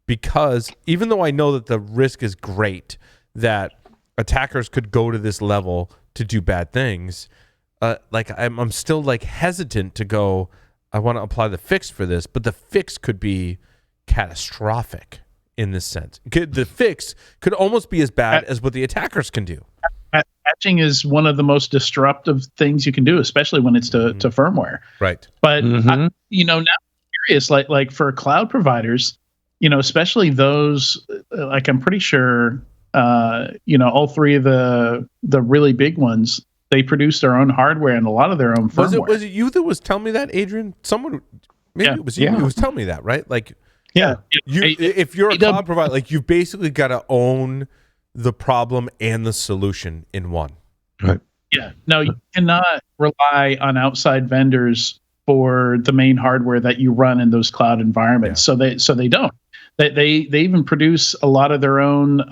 because even though I know that the risk is great, that attackers could go to this level to do bad things, like I'm still like hesitant to go, I want to apply the fix for this, but the fix could be catastrophic in this sense. The fix could almost be as bad as what the attackers can do. patching is one of the most disruptive things you can do, especially when it's to firmware. Right. But now I'm curious, like for cloud providers, especially those, like I'm pretty sure, all three of the really big ones, they produce their own hardware and a lot of their own firmware. Was it you that was telling me that, Adrian? It was you who was telling me that, right? Like, if you're a cloud provider, like you've basically got to own the problem and the solution in one. Right. Yeah. No, you cannot rely on outside vendors for the main hardware that you run in those cloud environments. Yeah. So they don't. They even produce a lot of their own.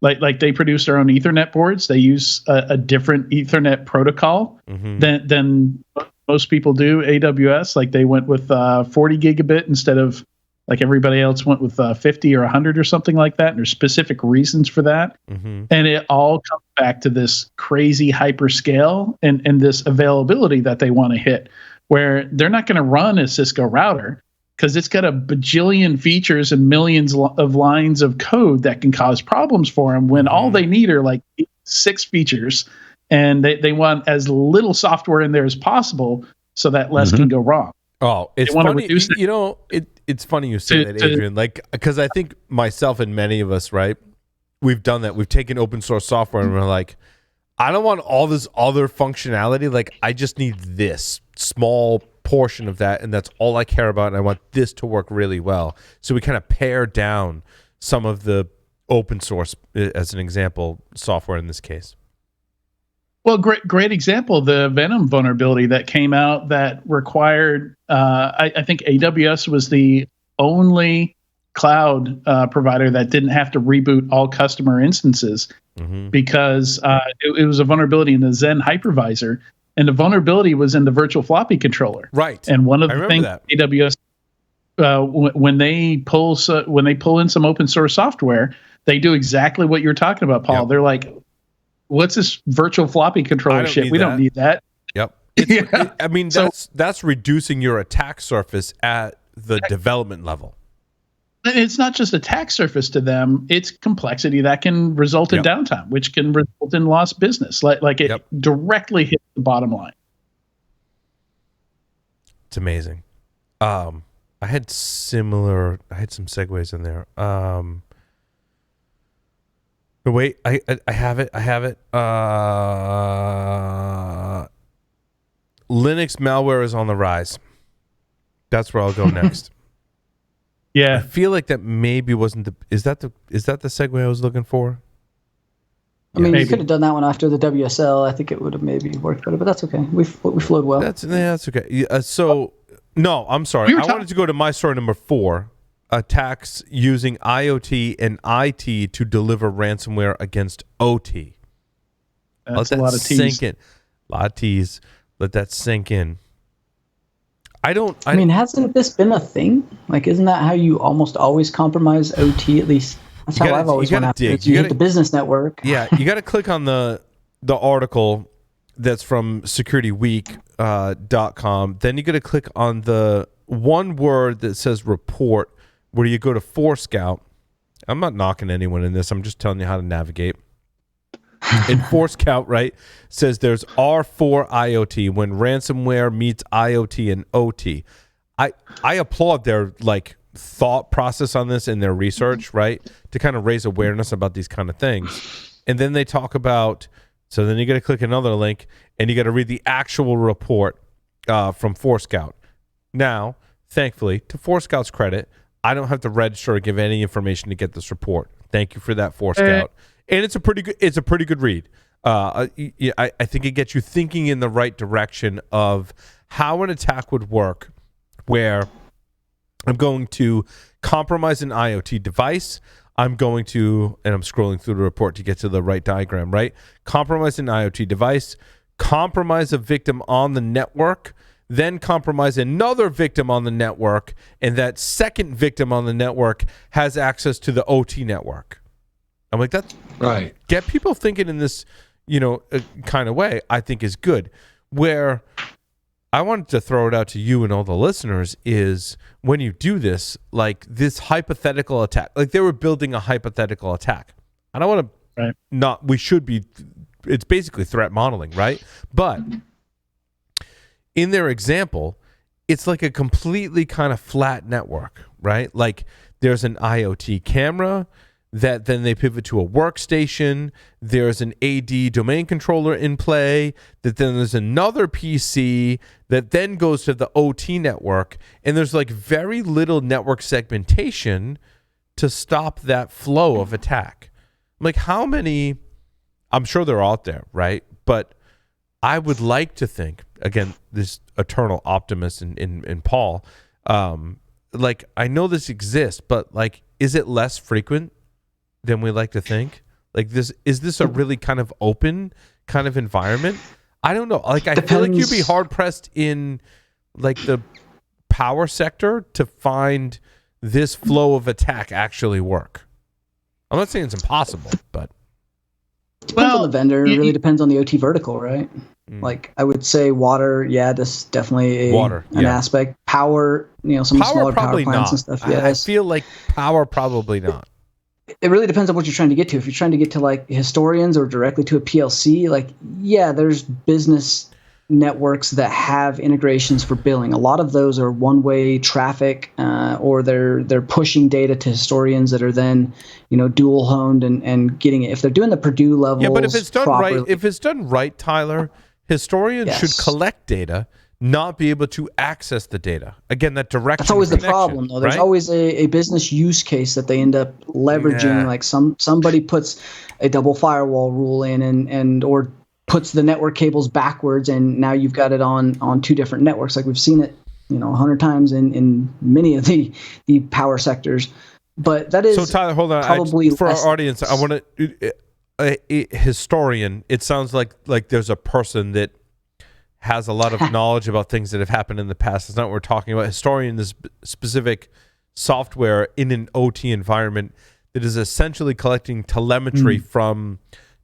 Like they produce their own Ethernet boards. They use a different Ethernet protocol than most people do. AWS, like they went with 40 gigabit instead of like everybody else went with 50 or 100 or something like that. And there's specific reasons for that. And it all comes back to this crazy hyperscale and this availability that they want to hit, where they're not going to run a Cisco router because it's got a bajillion features and millions of lines of code that can cause problems for them when all they need are like 6 features, and they want as little software in there as possible so that less can go wrong. Oh, it's funny. It's funny you say that, Adrian. Like, because I think myself and many of us, right, we've done that. We've taken open source software and we're like, I don't want all this other functionality. Like, I just need this small portion of that, and that's all I care about, and I want this to work really well. So we kind of pare down some of the open source, as an example, software in this case. Well, great example, the Venom vulnerability that came out that required, I think AWS was the only cloud provider that didn't have to reboot all customer instances because it was a vulnerability in the Zen hypervisor, and the vulnerability was in the virtual floppy controller. Right. And one of the things AWS, when they pull in some open source software, they do exactly what you're talking about, Paul. Yep. They're like, what's this virtual floppy controller shit? We don't need that. Yep. I mean, that's reducing your attack surface at the development level. It's not just attack surface to them; it's complexity that can result in downtime, which can result in lost business. Like it directly hits the bottom line. It's amazing. I had some segues in there. But wait, I have it. Linux malware is on the rise. That's where I'll go next. Yeah, I feel like that maybe wasn't the. Is that the segue I was looking for? I mean, you could have done that one after the WSL. I think it would have maybe worked better, but that's okay. We flowed well. That's okay. No, I'm sorry. I wanted to go to my story number 4. Attacks using IoT and IT to deliver ransomware against OT. That's a lot of T's. Sink in. A lot of T's. Let that sink in. I mean, hasn't this been a thing? Like, isn't that how you almost always compromise OT? At least that's how I've always went after it. You hit the business network. Yeah, you got to click on the article that's from securityweek.com. Then you got to click on the one word that says report, where you go to Forescout. I'm not knocking anyone in this. I'm just telling you how to navigate. And Forescout, right, says there's R4 IoT when ransomware meets IoT and OT. I applaud their thought process on this and their research, right, to kind of raise awareness about these kind of things. And then they talk about, so then you got to click another link and you got to read the actual report from Forescout. Now, thankfully, to Forescout's credit, I don't have to register or give any information to get this report. Thank you for that, Forescout. And it's a pretty good read. I think it gets you thinking in the right direction of how an attack would work, where I'm going to compromise an IoT device. I'm going to, and I'm scrolling through the report to get to the right diagram, right? Compromise an IoT device, compromise a victim on the network, then compromise another victim on the network, and that second victim on the network has access to the OT network. I'm like, that's right. Get people thinking in this, kind of way, I think is good. Where I wanted to throw it out to you and all the listeners is when you do this, like this hypothetical attack, like they were building a hypothetical attack. I don't want to we should be it's basically threat modeling, right? But in their example, it's like a completely kind of flat network, right? Like there's an IoT camera that then they pivot to a workstation. There's an AD domain controller in play, that then there's another PC that then goes to the OT network. And there's like very little network segmentation to stop that flow of attack. Like how many, I'm sure they're out there, right? But I would like to think, again, this eternal optimist in Paul, like I know this exists, but like, is it less frequent than we like to think? Like is this a really kind of open kind of environment? I don't know. Like I feel like you'd be hard pressed in like the power sector to find this flow of attack actually work. I'm not saying it's impossible, but depends on the vendor. It really depends on the OT vertical, right? Like I would say water, this definitely an aspect. Power, some power smaller probably power plants not. and stuff. Yes. I feel like power probably not. It really depends on what you're trying to get to. If you're trying to get to like historians or directly to a PLC, like there's business networks that have integrations for billing. A lot of those are one-way traffic, or they're pushing data to historians that are then dual honed and getting it. If they're doing the Purdue levels, but if it's done properly, right, Tyler, historians should collect data, not be able to access the data. Again, that direction. That's always the problem, though. There's always a business use case that they end up leveraging. Like somebody puts a double firewall rule in and or puts the network cables backwards, and now you've got it on two different networks. Like we've seen it 100 times in many of the power sectors. But that is so. Tyler, hold on. Probably for our audience, I want to a historian. It sounds like there's a person that has a lot of knowledge about things that have happened in the past. It's not what we're talking about. Historian is specific software in an OT environment that is essentially collecting telemetry from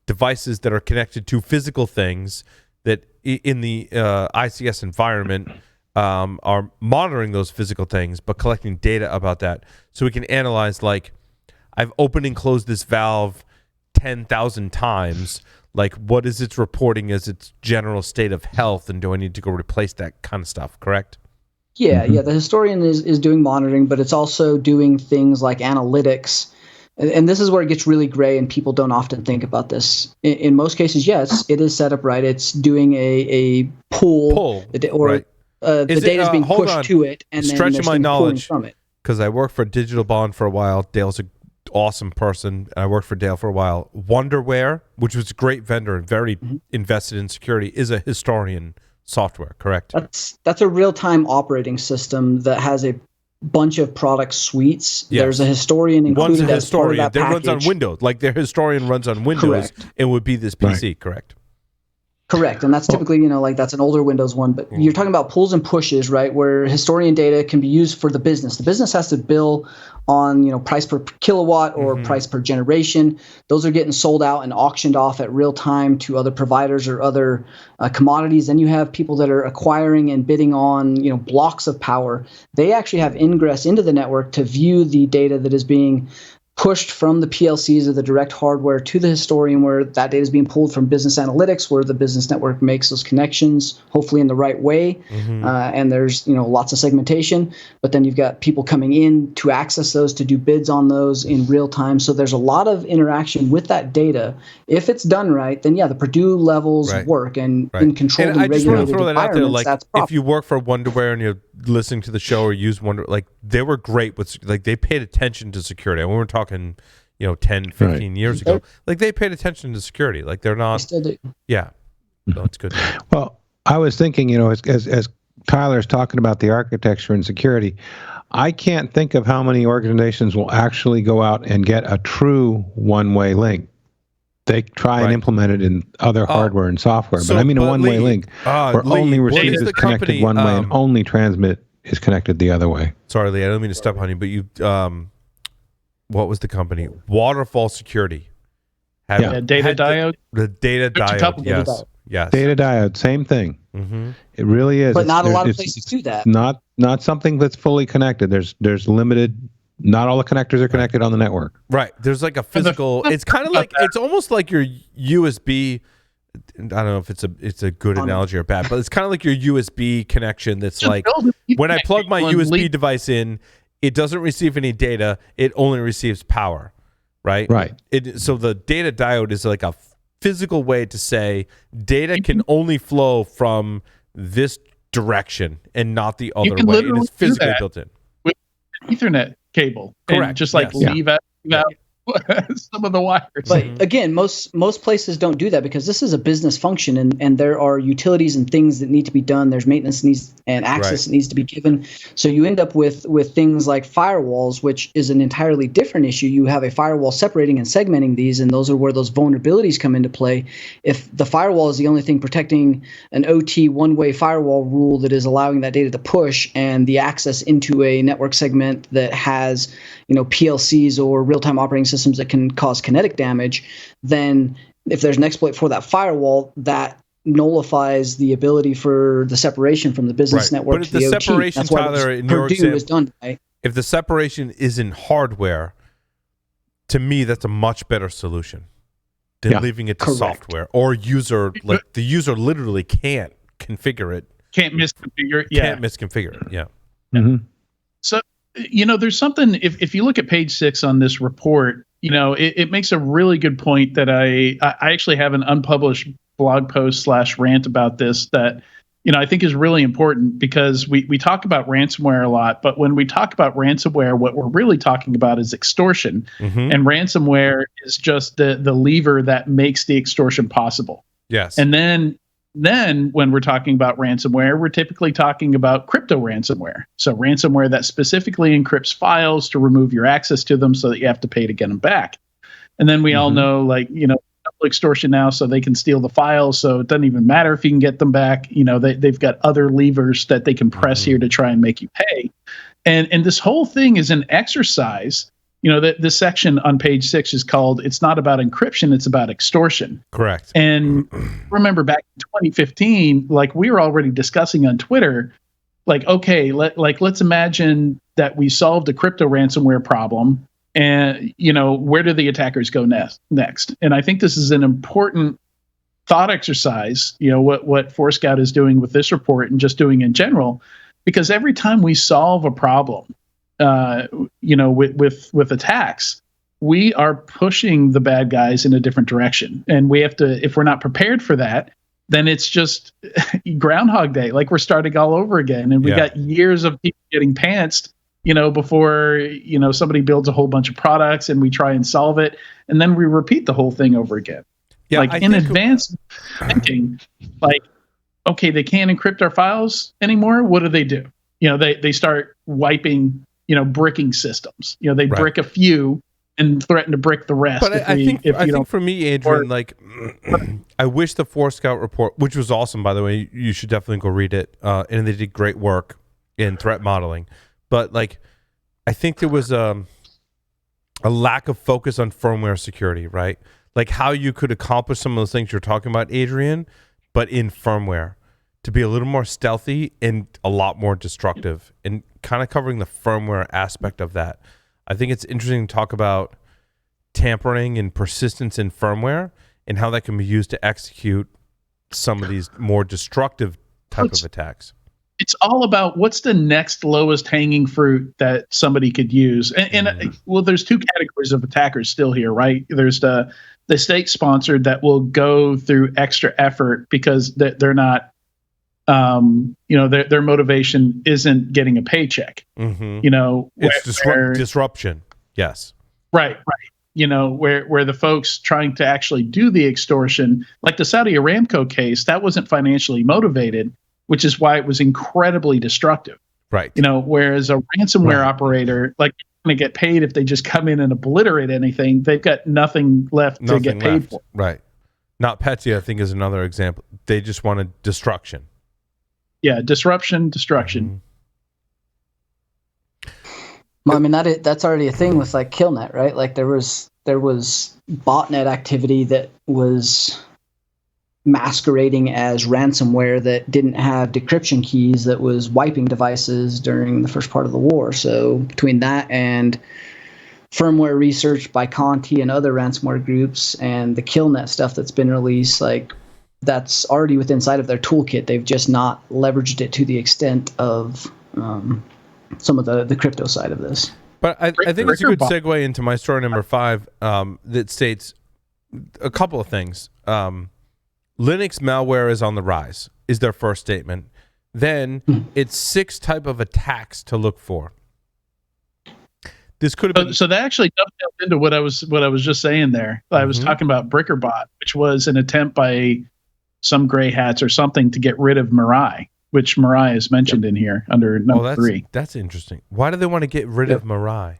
devices that are connected to physical things that in the ICS environment are monitoring those physical things, but collecting data about that. So we can analyze, like, I've opened and closed this valve 10,000 times. Like, what is its reporting as its general state of health, and do I need to go replace that kind of stuff, correct? Yeah. The historian is doing monitoring, but it's also doing things like analytics. And this is where it gets really gray, and people don't often think about this. In most cases, yes, it is set up right. It's doing a pull, or the data is being pushed to it, and then stretching my knowledge from it. Because I worked for Digital Bond for a while. Dale's an awesome person, and I worked for Dale for a while. Wonderware, which was a great vendor and very invested in security, is a historian software, correct? That's a real-time operating system that has a bunch of product suites. Yes. There's a historian included. One's a historian. As part of that package. Runs on Windows. Like their historian runs on Windows. Correct. It would be this PC, correct? Correct, and that's typically, like that's an older Windows one, but you're talking about pulls and pushes, right, where historian data can be used for the business. The business has to bill on, price per kilowatt or price per generation. Those are getting sold out and auctioned off at real time to other providers or other commodities. Then you have people that are acquiring and bidding on, blocks of power. They actually have ingress into the network to view the data that is being pushed from the PLCs or the direct hardware to the historian, where that data is being pulled from business analytics, where the business network makes those connections, hopefully in the right way. And there's, lots of segmentation, but then you've got people coming in to access those, to do bids on those in real time. So there's a lot of interaction with that data. If it's done right, then the Purdue levels work, and in controlled and regulated environments, that's proper. If you work for Wonderware and you're listening to the show or use Wonder, like they were great with, like they paid attention to security. And we were talking 10, 15 years ago, like they paid attention to security. Like they're not, they still do. Yeah. So it's good. Well, I was thinking, as Tyler's talking about the architecture and security, I can't think of how many organizations will actually go out and get a true one-way link. They try and implement it in other hardware and software, but I mean a one-way link where only receive is connected one way and only transmit is connected the other way. Sorry, Lee, I don't mean to step on you, but you, what was the company? Waterfall Security. Data Diode. The Data Diode, yes. Data Diode, same thing. It really is. But not a lot of places do that. Not something that's fully connected. There's limited. Not all the connectors are connected on the network. Right. There's like a physical. It's kind of like, it's almost like your USB I don't know if it's a good analogy or bad, but it's kind of like your USB connection. That's like when I plug my USB device in, it doesn't receive any data. It only receives power, right? Right. So the data diode is like a physical way to say data can only flow from this direction and not the other way. It is physically built in with an Ethernet cable. Correct. And just like leave out some of the wires. But again, most places don't do that because this is a business function, and there are utilities and things that need to be done. There's maintenance needs and access that needs to be given. So you end up with things like firewalls, which is an entirely different issue. You have a firewall separating and segmenting these, and those are where those vulnerabilities come into play. If the firewall is the only thing protecting an OT one-way firewall rule that is allowing that data to push, and the access into a network segment that has PLCs or real-time operating systems that can cause kinetic damage, then if there's an exploit for that firewall, that nullifies the ability for the separation from the business network to the OT. Separation, that's why Tyler, in your Purdue is done, right? If the separation is in hardware, to me, that's a much better solution than leaving it to software or user. Like the user literally can't configure it. Can't misconfigure it. Can't misconfigure it. Yeah. Mm-hmm. So, there's something, if you look at page 6 on this report, it makes a really good point that I actually have an unpublished blog post / rant about this that, I think is really important because we talk about ransomware a lot, but when we talk about ransomware, what we're really talking about is extortion. Mm-hmm. And ransomware is just the lever that makes the extortion possible. Yes. And then when we're talking about ransomware, we're typically talking about crypto ransomware. So ransomware that specifically encrypts files to remove your access to them so that you have to pay to get them back. And then we all know, double extortion now, so they can steal the files. So it doesn't even matter if you can get them back. They've got other levers that they can press here to try and make you pay. And this whole thing is an exercise. This section on page 6 is called "It's not about encryption, it's about extortion." Correct. And remember back in 2015, like we were already discussing on Twitter, like, okay, let's imagine that we solved a crypto ransomware problem, and where do the attackers go next? And I think this is an important thought exercise. What Forescout is doing with this report and just doing in general, because every time we solve a problem, with attacks, we are pushing the bad guys in a different direction. And we have to, if we're not prepared for that, then it's just Groundhog Day. Like we're starting all over again. And we got years of people getting pantsed, before, somebody builds a whole bunch of products and we try and solve it. And then we repeat the whole thing over again. Yeah, like in advanced thinking, like, okay, they can't encrypt our files anymore. What do? They start wiping bricking systems. They brick a few and threaten to brick the rest. But I think for me, Adrian, I wish the Forescout report, which was awesome, by the way, you should definitely go read it. And they did great work in threat modeling. But I think there was a lack of focus on firmware security, right? Like how you could accomplish some of those things you're talking about, Adrian, but in firmware, to be a little more stealthy and a lot more destructive, and kind of covering the firmware aspect of that. I think it's interesting to talk about tampering and persistence in firmware and how that can be used to execute some of these more destructive type of attacks. It's all about what's the next lowest hanging fruit that somebody could use. And there's two categories of attackers still here, right? There's the state sponsored that will go through extra effort because they're not, their motivation isn't getting a paycheck. It's disruption. Yes. Right. Where the folks trying to actually do the extortion, like the Saudi Aramco case, that wasn't financially motivated, which is why it was incredibly destructive. Right. Whereas a ransomware operator, like, going to get paid if they just come in and obliterate anything. They've got nothing left to get paid for. Right. NotPetya, I think, is another example. They just wanted destruction. Yeah, destruction. Well, I mean, that's already a thing with like Killnet, right? Like there was botnet activity that was masquerading as ransomware that didn't have decryption keys, that was wiping devices during the first part of the war. So between that and firmware research by Conti and other ransomware groups and the Killnet stuff that's been released, like that's already within inside of their toolkit. They've just not leveraged it to the extent of some of the crypto side of this. But I think it's a good segue into my story number 5 that states a couple of things. Linux malware is on the rise, is their first statement. Then it's 6 type of attacks to look for. This could have been so that actually dovetails into what I was just saying there. I was talking about BrickerBot, which was an attempt by some gray hats or something to get rid of Mirai, which Mirai is mentioned in here under number 3. That's interesting. Why do they want to get rid of Mirai?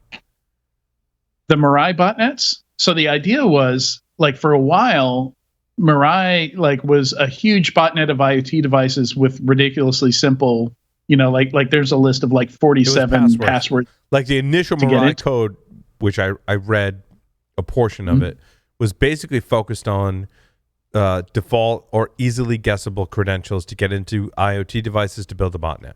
The Mirai botnets. So the idea was, like, for a while, Mirai was a huge botnet of IoT devices with ridiculously simple, like there's a list of 47 passwords. Like the initial Mirai code, which I read a portion of it, was basically focused on default or easily guessable credentials to get into IoT devices to build a botnet.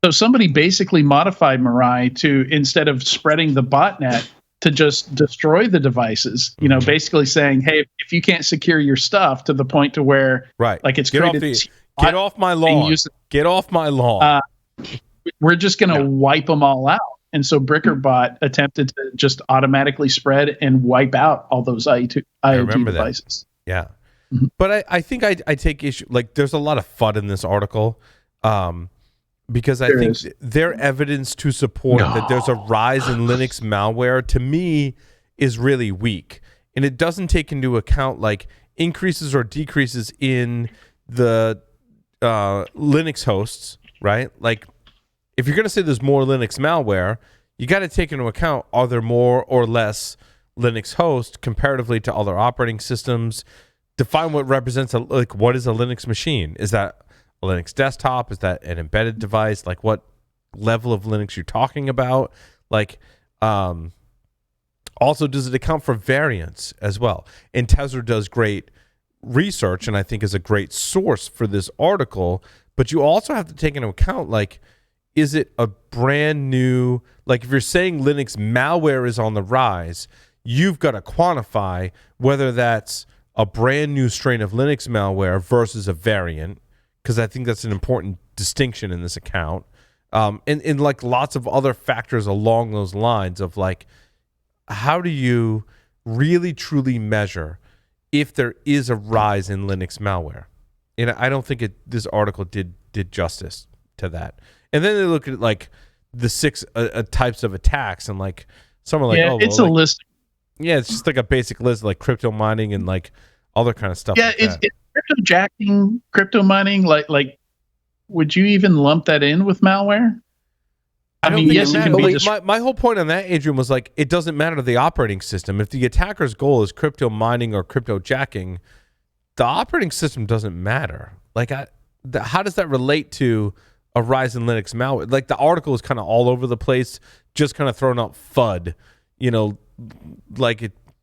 So somebody basically modified Mirai to, instead of spreading the botnet, to just destroy the devices, basically saying, hey, if you can't secure your stuff to the point to where it's created, get off my lawn. Get off my lawn. We're just going to wipe them all out. And so BrickerBot attempted to just automatically spread and wipe out all those IoT devices. That. Yeah. Mm-hmm. But I think I take issue. There's a lot of FUD in this article. Because I think their evidence to support that there's a rise in Linux malware, to me, is really weak. And it doesn't take into account increases or decreases in the Linux hosts, right? If you're going to say there's more Linux malware, you got to take into account, are there more or less Linux hosts comparatively to other operating systems? Define what represents what is a Linux machine? Is that a Linux desktop? Is that an embedded device? What level of Linux you're talking about? Also, does it account for variants as well? And Tesla does great research, and I think is a great source for this article. But you also have to take into account, is it a brand new, if you're saying Linux malware is on the rise, you've got to quantify whether that's a brand new strain of Linux malware versus a variant, because I think that's an important distinction in this account. And lots of other factors along those lines of how do you really truly measure if there is a rise in Linux malware? And I don't think this article did justice to that. And then they look at the 6 types of attacks, and some are it's a list. Yeah, it's just a basic list crypto mining and other kind of stuff. Yeah, it's crypto jacking, crypto mining. Would you even lump that in with malware? I mean, yes, it can be. My whole point on that, Adrian, was it doesn't matter the operating system. If the attacker's goal is crypto mining or crypto jacking, the operating system doesn't matter. How does that relate to a rise in Linux malware? The article is kind of all over the place, just kind of throwing out FUD.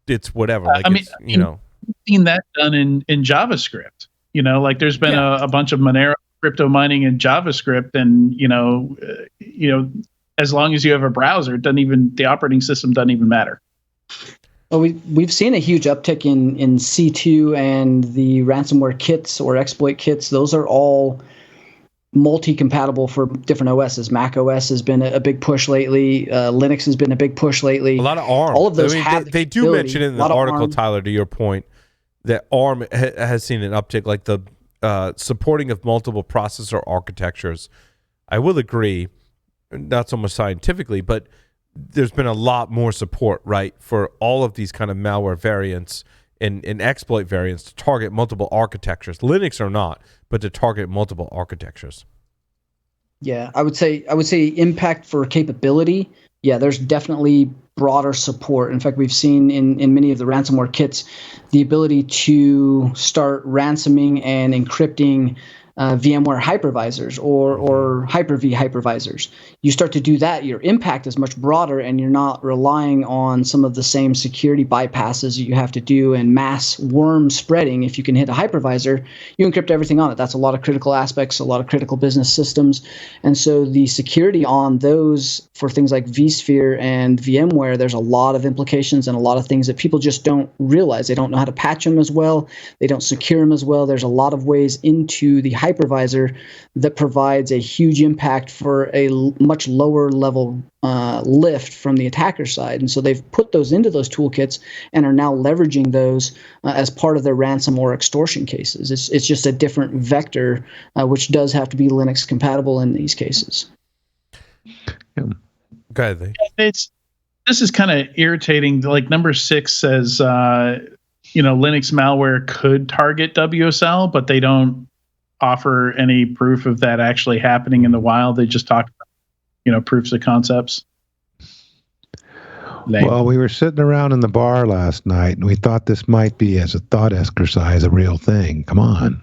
It's whatever. We've seen that done in JavaScript. There's been a bunch of Monero crypto mining in JavaScript, and as long as you have a browser, the operating system doesn't even matter. Well, we've seen a huge uptick in C2 and the ransomware kits or exploit kits. Those are all multi-compatible for different OSs. Mac OS has been a big push lately. Linux has been a big push lately. A lot of ARM. All of those they do mention in the article, Tyler, to your point, that ARM has seen an uptick, the supporting of multiple processor architectures. I will agree, not so much scientifically, but there's been a lot more support, right, for all of these kind of malware variants and exploit variants to target multiple architectures. Linux or not, but to target multiple architectures. Yeah, I would say impact for capability. Yeah, there's definitely broader support. In fact, we've seen in many of the ransomware kits the ability to start ransoming and encrypting VMware hypervisors or Hyper-V hypervisors. You start to do that, your impact is much broader, and you're not relying on some of the same security bypasses you have to do and mass worm spreading. If you can hit a hypervisor, you encrypt everything on it. That's a lot of critical aspects, a lot of critical business systems. And so the security on those for things like vSphere and VMware, there's a lot of implications and a lot of things that people just don't realize. They don't know how to patch them as well. They don't secure them as well. There's a lot of ways into the hypervisor that provides a huge impact for a much lower level lift from the attacker side. And so they've put those into those toolkits and are now leveraging those as part of their ransom or extortion cases. It's just a different vector, which does have to be Linux compatible in these cases. Go ahead. This is kind of irritating. Like number 6 says, Linux malware could target WSL, but they don't offer any proof of that actually happening in the wild. They just talk about, proofs of concepts. Well, we were sitting around in the bar last night, and we thought this might be, as a thought exercise, a real thing. Come on.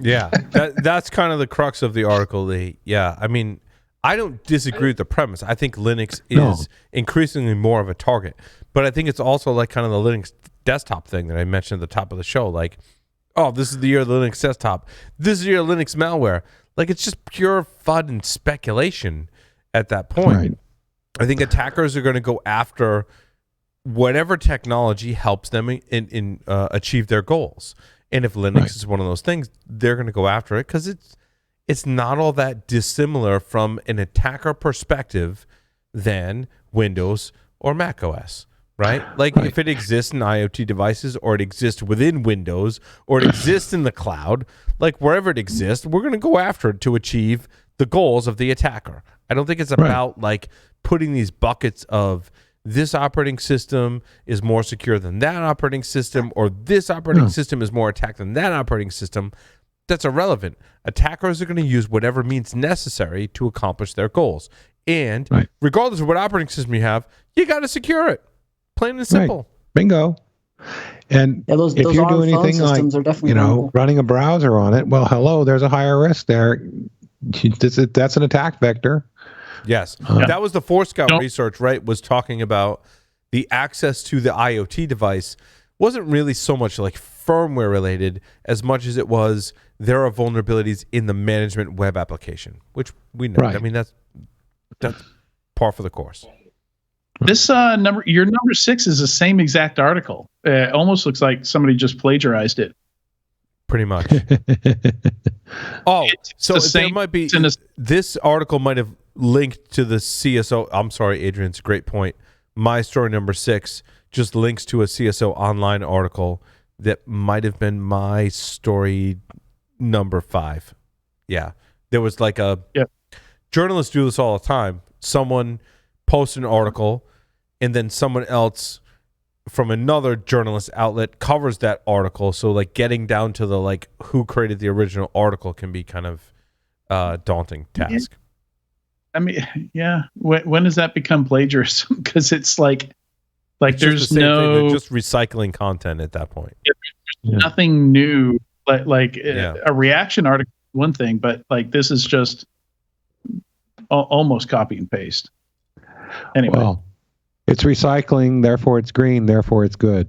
Yeah, that's kind of the crux of the article. I mean, I don't disagree with the premise. I think Linux is increasingly more of a target, but I think it's also like kind of the Linux desktop thing that I mentioned at the top of the show. Like, oh, this is the year of the Linux desktop. This is the year of Linux malware. Like, it's just pure fun and speculation at that point. Right. I think attackers are going to go after whatever technology helps them in achieve their goals. And if Linux is one of those things, they're going to go after it because it's not all that dissimilar from an attacker perspective than Windows or Mac OS. Right? Like if it exists in IoT devices or it exists within Windows or it exists in the cloud, like wherever it exists, we're going to go after it to achieve the goals of the attacker. I don't think it's about like putting these buckets of this operating system is more secure than that operating system or this operating system is more attacked than that operating system. That's irrelevant. Attackers are going to use whatever means necessary to accomplish their goals. And regardless of what operating system you have, you got to secure it. Plain and simple. Right. Bingo. And those if you're doing anything like, vulnerable. running a browser on it, well, hello, there's a higher risk there. That's an attack vector. Yes. That was the Forescout research, right, was talking about the access to the IoT device wasn't really so much like firmware related as much as it was there are vulnerabilities in the management web application, which we know. Right. I mean, that's par for the course. This your number 6 is the same exact article. It almost looks like somebody just plagiarized it. Pretty much. So there might be this article might have linked to the CSO. I'm sorry, Adrian. It's a great point. My story number 6 just links to a CSO online article that might have been my story number 5. Yeah, there was like journalists do this all the time. Someone posts an article, and then someone else from another journalist outlet covers that article. So like getting down to the like who created the original article can be kind of daunting task. I mean, yeah. When does that become plagiarism? Because it's like it's there's thing. They're just recycling content at that point. There's nothing new. A reaction article is one thing, but like this is just almost copy and paste. Anyway. Well, it's recycling, therefore it's green, therefore it's good.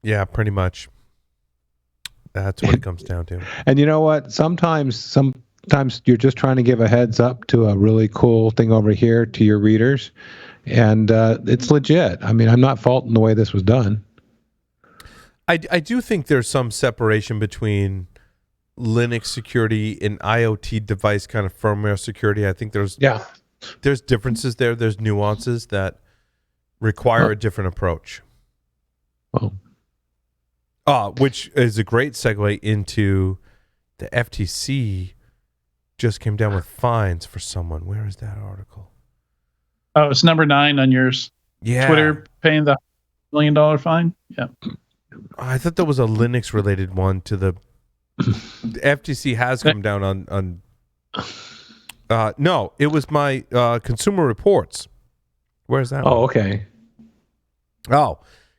Yeah, pretty much. That's what it comes down to. And you know what? Sometimes you're just trying to give a heads up to a really cool thing over here to your readers, and it's legit. I mean, I'm not faulting the way this was done. I do think there's some separation between Linux security and IoT device kind of firmware security. I think there's differences there. There's nuances that require a different approach. Which is a great segue into the FTC just came down with fines for someone. Where is that article? Oh, it's number 9 on yours. Yeah. Twitter paying the $1 million fine. Yeah. I thought that was a Linux related one to the FTC has come down on no, it was my Consumer Reports. Where's that? Oh, okay. Oh,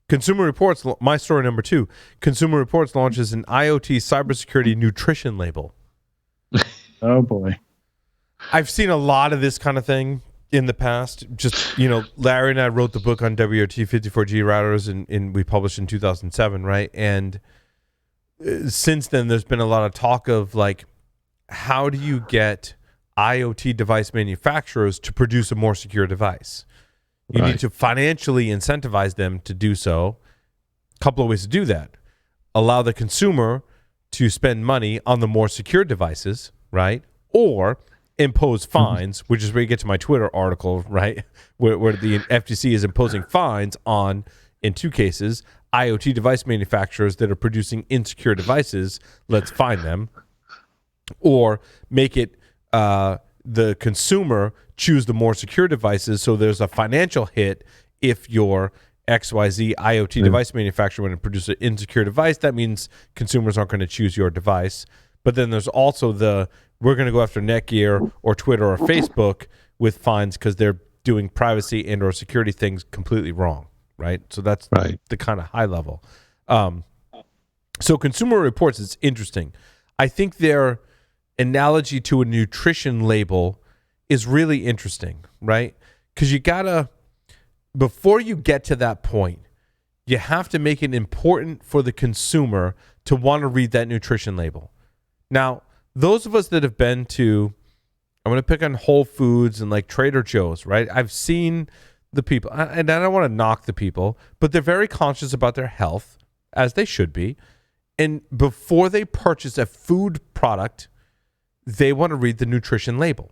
Consumer Reports, my story number 2. Consumer Reports launches an IoT cybersecurity nutrition label. Oh boy. I've seen a lot of this kind of thing in the past. Just, Larry and I wrote the book on WRT54G routers, and we published in 2007, right? And since then, there's been a lot of talk of like, how do you get IoT device manufacturers to produce a more secure device? You need to financially incentivize them to do so. A couple of ways to do that. Allow the consumer to spend money on the more secure devices, right? Or impose fines, which is where you get to my Twitter article, right? Where the FTC is imposing fines on, in two cases, IoT device manufacturers that are producing insecure devices. Let's fine them. Or make it the consumer choose the more secure devices, so there's a financial hit if your XYZ IoT device manufacturer want to produce an insecure device. That means consumers aren't going to choose your device. But then there's also we're going to go after Netgear or Twitter or Facebook with fines because they're doing privacy and or security things completely wrong, right? So that's the kind of high level. So Consumer Reports is interesting. I think their analogy to a nutrition label is really interesting, right? Because you gotta, before you get to that point, you have to make it important for the consumer to want to read that nutrition label. Now, those of us that have been to, I'm going to pick on Whole Foods and like Trader Joe's, right? I've seen the people, and I don't want to knock the people, but they're very conscious about their health, as they should be. And before they purchase a food product, they want to read the nutrition label.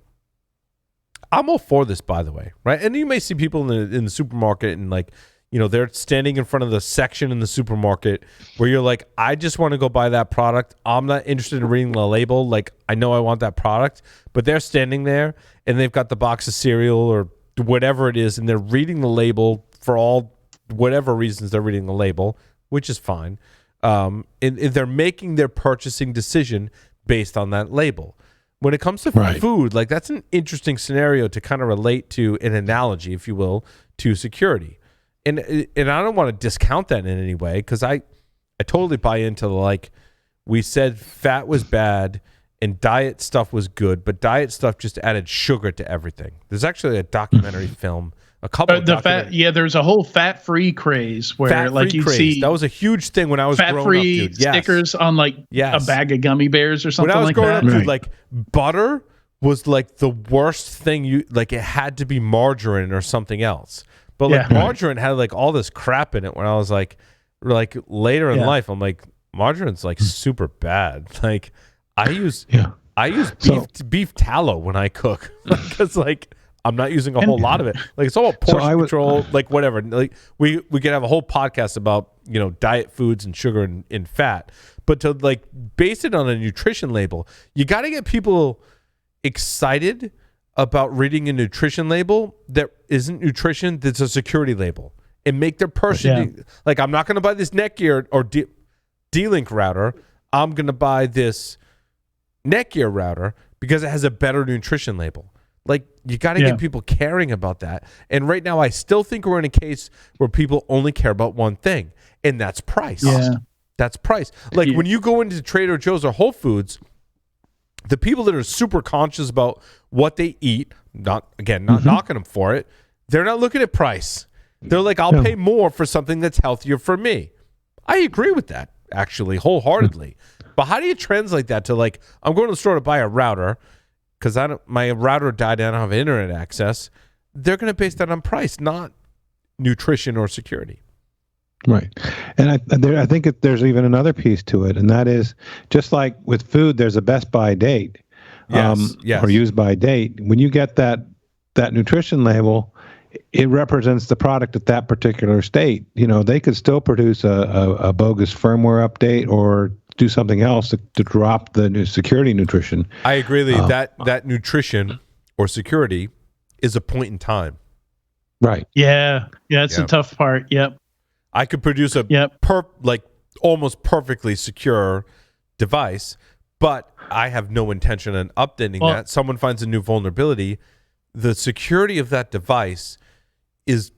I'm all for this, by the way, right? And you may see people in the supermarket and like, they're standing in front of the section in the supermarket where you're like, I just want to go buy that product. I'm not interested in reading the label. Like, I know I want that product, but they're standing there and they've got the box of cereal or whatever it is, and they're reading the label for all whatever reasons they're reading the label, which is fine. And they're making their purchasing decision based on that label. When it comes to food, like that's an interesting scenario to kind of relate to, an analogy, if you will, to security. And I don't want to discount that in any way, because I totally buy into like, we said fat was bad and diet stuff was good, but diet stuff just added sugar to everything. There's actually a documentary film, a couple of there's a whole fat-free craze where like you see that was a huge thing when I was growing up, dude. Stickers on like a bag of gummy bears or something like that. When I was growing up, dude, like butter was like the worst thing. It had to be margarine or something else. But like margarine had like all this crap in it. When I was like later in life, I'm like, margarine's like super bad. Like I use beef tallow when I cook because like I'm not using a whole lot of it. Like it's all about portion control, like whatever. Like we could have a whole podcast about diet foods and sugar and fat, but to like base it on a nutrition label, you got to get people excited about reading a nutrition label that isn't nutrition, that's a security label, and make their person like, I'm not going to buy this Netgear or D-Link router. I'm going to buy this Netgear router because it has a better nutrition label. Like, you got to get people caring about that. And right now, I still think we're in a case where people only care about one thing, and that's price. Yeah. That's price. Like, when you go into Trader Joe's or Whole Foods, the people that are super conscious about what they eat, not knocking them for it, they're not looking at price. They're like, I'll pay more for something that's healthier for me. I agree with that, actually, wholeheartedly. But how do you translate that to like, I'm going to the store to buy a router because my router died and I don't have internet access? They're going to base that on price, not nutrition or security. Right. And I think there's even another piece to it, and that is just like with food, there's a best by date or use by date. When you get that nutrition label, it represents the product at that particular state. They could still produce a bogus firmware update or do something else to drop the new security nutrition. I agree with you. That nutrition or security is a point in time. Right. Yeah. Yeah, it's the tough part. Yep. I could produce a almost perfectly secure device, but I have no intention on updating that. Someone finds a new vulnerability. The security of that device is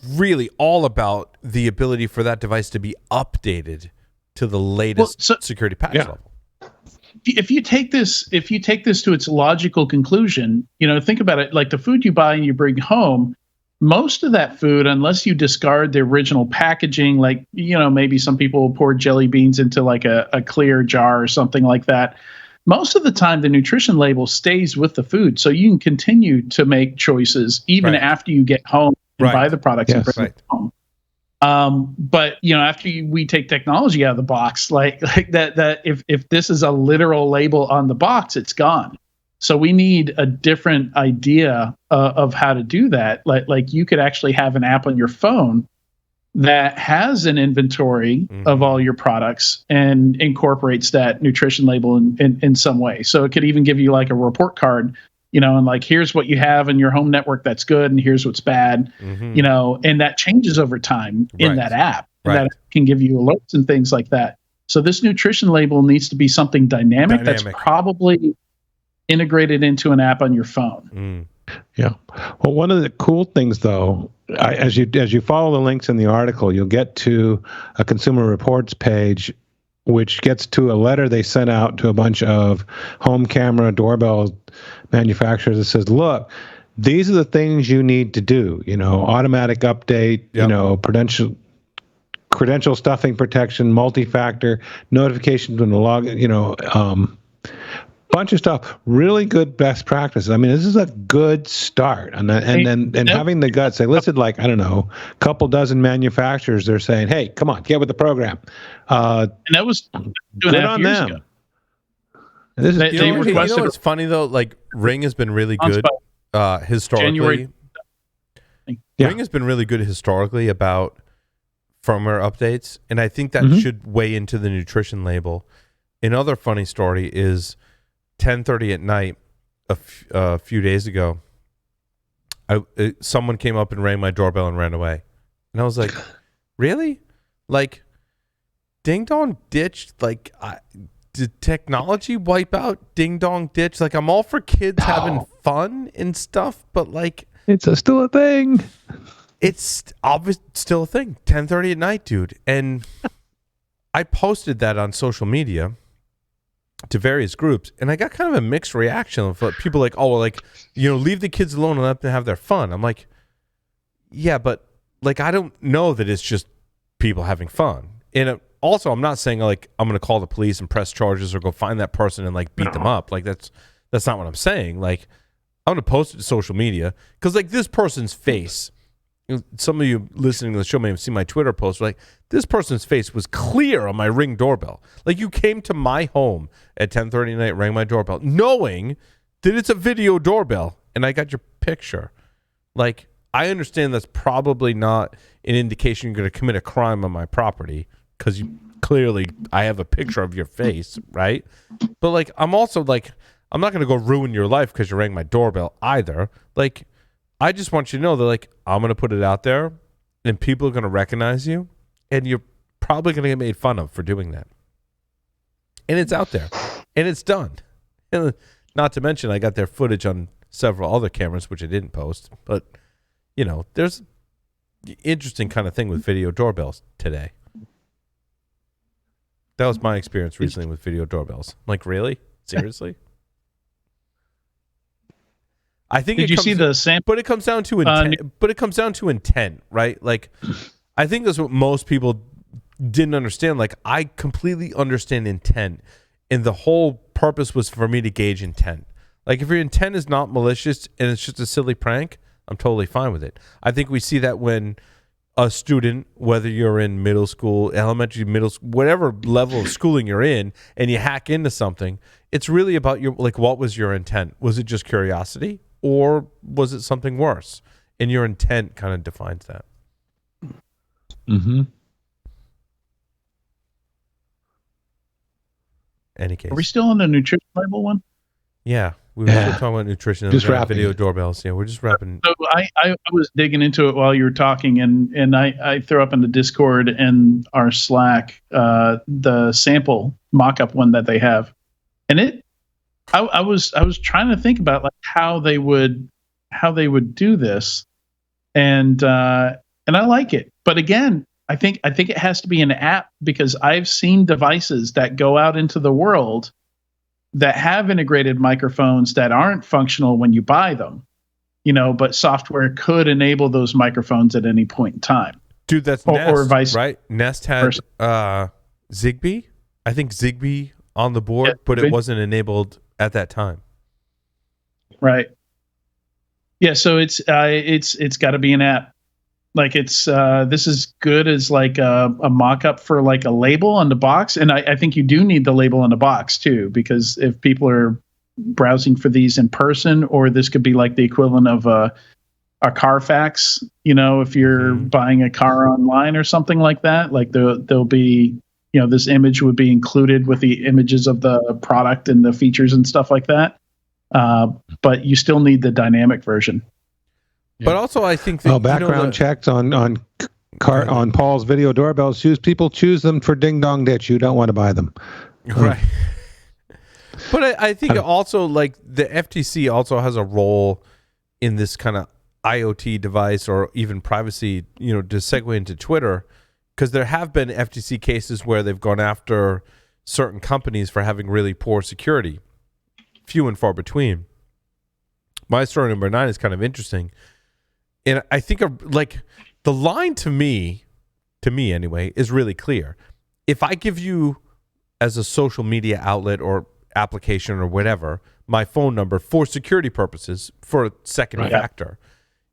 really all about the ability for that device to be updated to the latest security patch level. if you take this to its logical conclusion, think about it. Like the food you buy and you bring home, most of that food, unless you discard the original packaging, like maybe some people will pour jelly beans into like a clear jar or something like that. Most of the time, the nutrition label stays with the food, so you can continue to make choices even after you get home and buy the products and bring it home. But after we take technology out of the box, like that, if this is a literal label on the box, it's gone. So we need a different idea of how to do that. Like you could actually have an app on your phone that has an inventory of all your products and incorporates that nutrition label in some way. So it could even give you like a report card, and like, here's what you have in your home network that's good, and here's what's bad, and that changes over time in that app. And that can give you alerts and things like that. So this nutrition label needs to be something dynamic. That's probably integrated into an app on your phone. Yeah. Well, one of the cool things, though, as you follow the links in the article, you'll get to a Consumer Reports page, which gets to a letter they sent out to a bunch of home camera doorbell manufacturers that says, look, these are the things you need to do, automatic update, credential stuffing protection, multi-factor, notifications when the log, bunch of stuff, really good best practices. I mean, this is a good start. And having the guts, they listed like, I don't know, a couple dozen manufacturers. They're saying, hey, come on, get with the program. And that was good on them. Ago. This is, they requested, what's funny though, like Ring has been really good historically. Ring has been really good historically about firmware updates, and I think that should weigh into the nutrition label. Another funny story is 10:30 at night a few days ago, someone came up and rang my doorbell and ran away, and I was like, really? Like, ding dong ditch? Like, did technology wipe out ding dong ditch? Like, I'm all for kids having fun and stuff, but like, it's still a thing. It's obviously still a thing. 10:30 at night, dude. And I posted that on social media to various groups, and I got kind of a mixed reaction of people like, oh, well, like, leave the kids alone and let them have their fun. I'm like, yeah, but like, I don't know that it's just people having fun. And also, I'm not saying like I'm going to call the police and press charges or go find that person and like beat them up. Like that's not what I'm saying. Like, I'm going to post it to social media because like this person's face. Some of you listening to the show may have seen my Twitter post. Like, this person's face was clear on my Ring doorbell. Like, you came to my home at 10:30 at night, rang my doorbell, knowing that it's a video doorbell, and I got your picture. Like, I understand that's probably not an indication you're going to commit a crime on my property because you clearly, I have a picture of your face, right? But like, I'm also like, I'm not going to go ruin your life because you rang my doorbell either. Like, I just want you to know that, like, I'm going to put it out there, and people are going to recognize you, and you're probably going to get made fun of for doing that. And it's out there, and it's done. And not to mention, I got their footage on several other cameras, which I didn't post. But, there's an interesting kind of thing with video doorbells today. That was my experience recently with video doorbells. I'm like, really? Seriously? I think Did you see the sample? But it comes down to intent. Right? Like, I think that's what most people didn't understand. Like, I completely understand intent, and the whole purpose was for me to gauge intent. Like, if your intent is not malicious and it's just a silly prank, I'm totally fine with it. I think we see that when a student, whether you're in middle school, elementary, middle school, whatever level of schooling you're in, and you hack into something, it's really about what was your intent? Was it just curiosity? Or was it something worse? And your intent kind of defines that. Mm-hmm. Any case. Are we still on the nutrition label one? Yeah. We were still talking about nutrition and video doorbells. Yeah, we're just wrapping. So I was digging into it while you were talking, and I threw up in the Discord and our Slack the sample mock-up one that they have. And I was trying to think about like how they would do this, and I like it. But again, I think it has to be an app, because I've seen devices that go out into the world that have integrated microphones that aren't functional when you buy them, but software could enable those microphones at any point in time. Dude, that's or, Nest, or vice right? Nest had Zigbee. I think Zigbee on the board, but it wasn't enabled at that time. Right. Yeah, so it's got to be an app. Like this is good as like a mock-up for like a label on the box, and I think you do need the label on the box too, because if people are browsing for these in person, or this could be like the equivalent of a Carfax, if you're buying a car online or something like that, like there'll be, this image would be included with the images of the product and the features and stuff like that. But you still need the dynamic version. But also, I think that background checks on Paul's video doorbells. People choose them for ding dong ditch. You don't want to buy them, right? But I think also, like, the FTC also has a role in this kind of IoT device, or even privacy. To segue into Twitter, because there have been FTC cases where they've gone after certain companies for having really poor security. Few and far between. My story number 9 is kind of interesting. And I think like the line to me anyway, is really clear. If I give you as a social media outlet or application or whatever, my phone number for security purposes, for a second factor,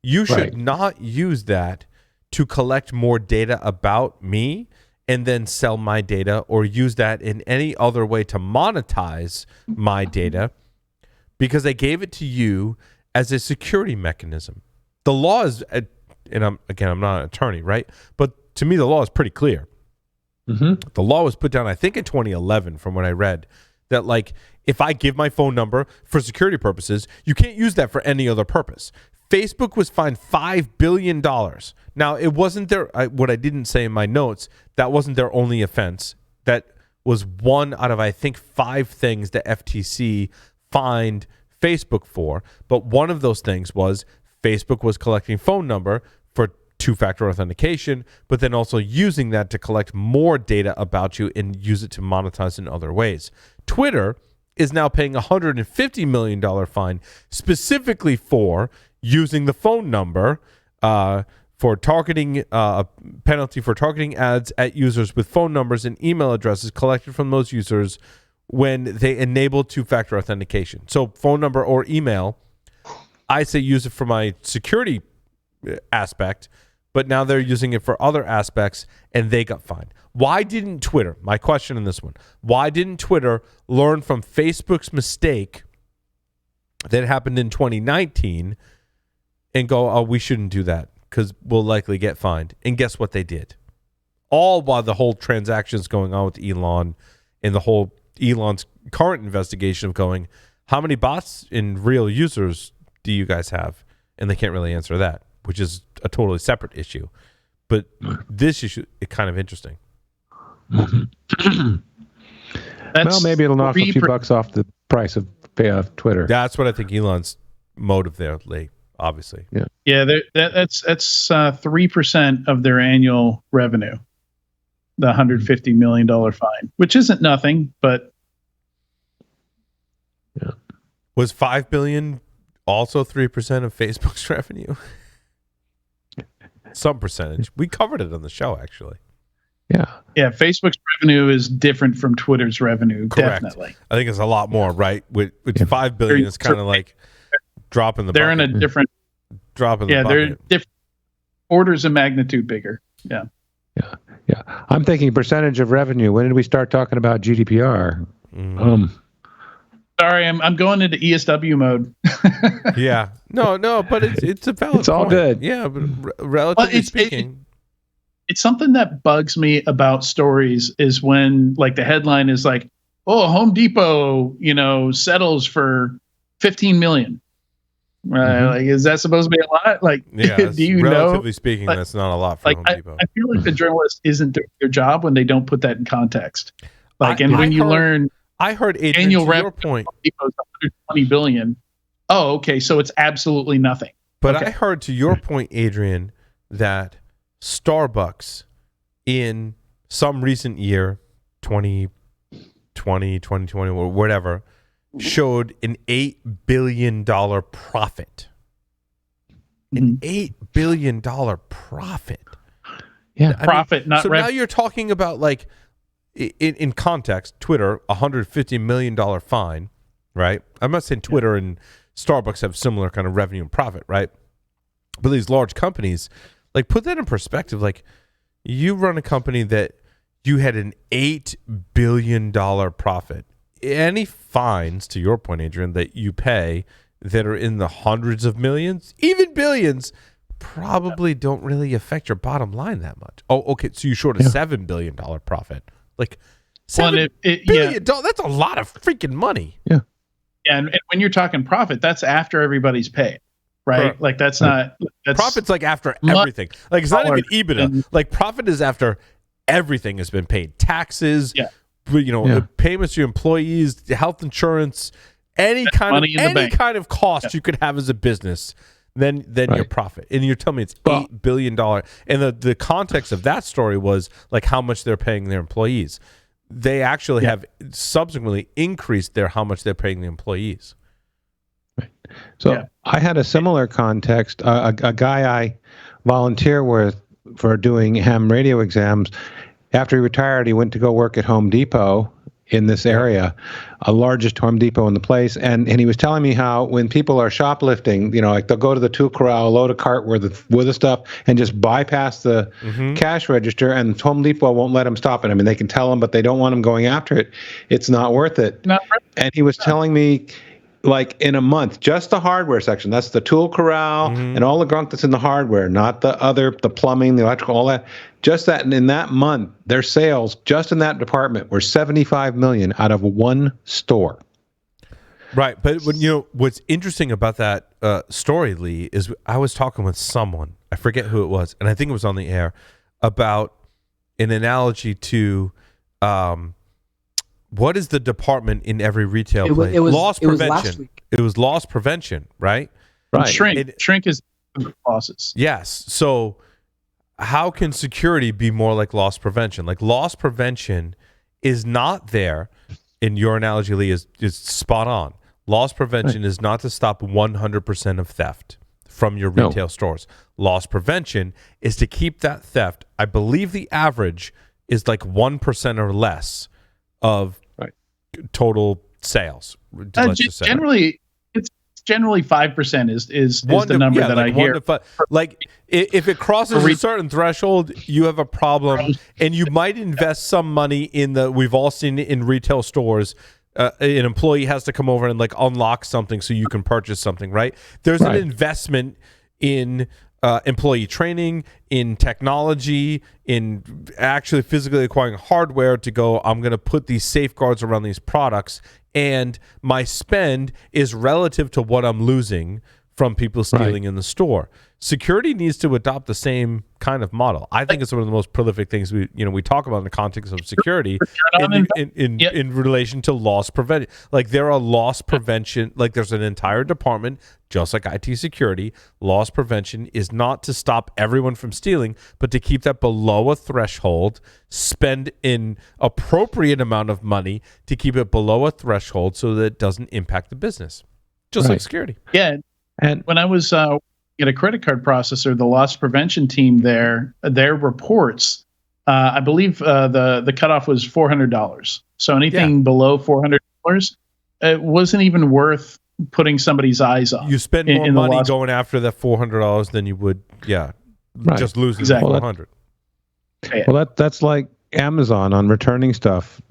you should not use that to collect more data about me and then sell my data, or use that in any other way to monetize my data, because I gave it to you as a security mechanism. The law is, and I'm not an attorney, right? But to me, the law is pretty clear. The law was put down, I think, in 2011, from what I read, that like, if I give my phone number for security purposes, you can't use that for any other purpose. Facebook was fined $5 billion. Now, it wasn't what I didn't say in my notes, that wasn't their only offense. That was one out of, I think, 5 things the FTC fined Facebook for. But one of those things was Facebook was collecting phone number for two-factor authentication, but then also using that to collect more data about you and use it to monetize in other ways. Twitter is now paying a $150 million fine specifically for using the phone number for targeting, penalty for targeting ads at users with phone numbers and email addresses collected from those users when they enable two-factor authentication. So phone number or email, I say use it for my security aspect, but now they're using it for other aspects, and they got fined. Why didn't Twitter, my question in this one, why didn't Twitter learn from Facebook's mistake that happened in 2019 and go, oh, we shouldn't do that because we'll likely get fined? And guess what they did? All while the whole transaction's going on with Elon, and the whole Elon's current investigation of going, how many bots and real users do you guys have? And they can't really answer that, which is a totally separate issue. But this issue is kind of interesting. Well, maybe it'll knock a few bucks off the price of Twitter. That's what I think Elon's motive there, Lee, obviously. Yeah, that's 3% of their annual revenue, the $150 million fine, which isn't nothing, but... Yeah. Was $5 billion also 3% of Facebook's revenue? Some percentage. We covered it on the show, actually. Yeah, Facebook's revenue is different from Twitter's revenue. Correct. Definitely. I think it's a lot more, right? With $5 billion, it's kind of like dropping the bucket. They're in a different... Dropping the bucket. They're different orders of magnitude bigger. Yeah. I'm thinking percentage of revenue. When did we start talking about GDPR? Sorry, I'm going into ESW mode. Yeah. No, but it's a valid It's all point. good. Yeah, but relatively speaking. It's something that bugs me about stories is when like the headline is like, oh, Home Depot, settles for $15 million. Like, is that supposed to be a lot? Like, yeah, do you relatively speaking, that's not a lot for Home Depot. I feel like the journalist isn't doing their job when they don't put that in context. Like, I heard Adrian, annual to revenue your point, Home Depot's $120 billion. Oh, okay, so it's absolutely nothing. But okay. I heard, to your point, Adrian, that Starbucks in some recent year, 2020, 2020, or whatever, showed an $8 billion profit. An $8 billion profit. Yeah. Profit, not so revenue. now you're talking about, like, in context, Twitter, $150 million fine, right? I'm not saying Twitter and Starbucks have similar kind of revenue and profit, right? But these large companies, like, put that in perspective. Like, you run a company that you had an $8 billion profit. Any fines, to your point, Adrian, that you pay that are in the hundreds of millions, even billions, probably don't really affect your bottom line that much. Oh, okay. So you short a $7 billion profit. Like, $7 billion, that's a lot of freaking money. Yeah. Yeah, and when you're talking profit, that's after everybody's paid, right? Correct. Like that's not profit's like after everything. Like, it's not even EBITDA. Like, profit is after everything has been paid. Taxes, payments to your employees, health insurance, any kind of cost you could have as a business. Then your profit. And you're telling me it's $8 billion. And the context of that story was like how much they're paying their employees. They actually have subsequently increased how much they're paying the employees. Right. So I had a similar context. A guy I volunteer with for doing ham radio exams, after he retired, he went to go work at Home Depot in this area, a largest Home Depot in the place. And he was telling me how when people are shoplifting, like they'll go to the tool corral, load a cart with the stuff and just bypass the cash register, and Home Depot won't let them stop it. I mean, they can tell them, but they don't want them going after it. It's not worth it. And he was telling me, like, in a month, just the hardware section, that's the tool corral and all the gunk that's in the hardware, not the plumbing, the electrical, all that, just that. And in that month, their sales just in that department were 75 million out of one store. Right. But what's interesting about that story, Lee, is I was talking with someone, I forget who it was, and I think it was on the air, about an analogy to what is the department in every retail place? Loss prevention. It was loss prevention, right? Right. Shrink is losses. Yes. So how can security be more like loss prevention? Like, loss prevention is not there, in your analogy, Lee, is spot on. Loss prevention is not to stop 100% of theft from your retail stores. Loss prevention is to keep that theft. I believe the average is like 1% or less of total sales. Generally 5% is the number that I hear. Like, if it crosses a certain threshold, you have a problem, and you might invest some money in we've all seen it in retail stores. An employee has to come over and like unlock something so you can purchase something, right? There's an investment in employee training, in technology, in actually physically acquiring hardware to go, I'm going to put these safeguards around these products, and my spend is relative to what I'm losing from people stealing in the store. Security needs to adopt the same kind of model. I think it's one of the most prolific things we talk about in the context of security in relation to loss prevention. Like, there are loss prevention, like there's an entire department, just like IT security. Loss prevention is not to stop everyone from stealing, but to keep that below a threshold, spend an appropriate amount of money to keep it below a threshold so that it doesn't impact the business, just like security. Yeah. And when I was at a credit card processor, the loss prevention team their reports, I believe the cutoff was $400. So anything below $400, it wasn't even worth putting somebody's eyes on. You spend more money going after that $400 than you would, just losing $400. Well, that's like Amazon on returning stuff.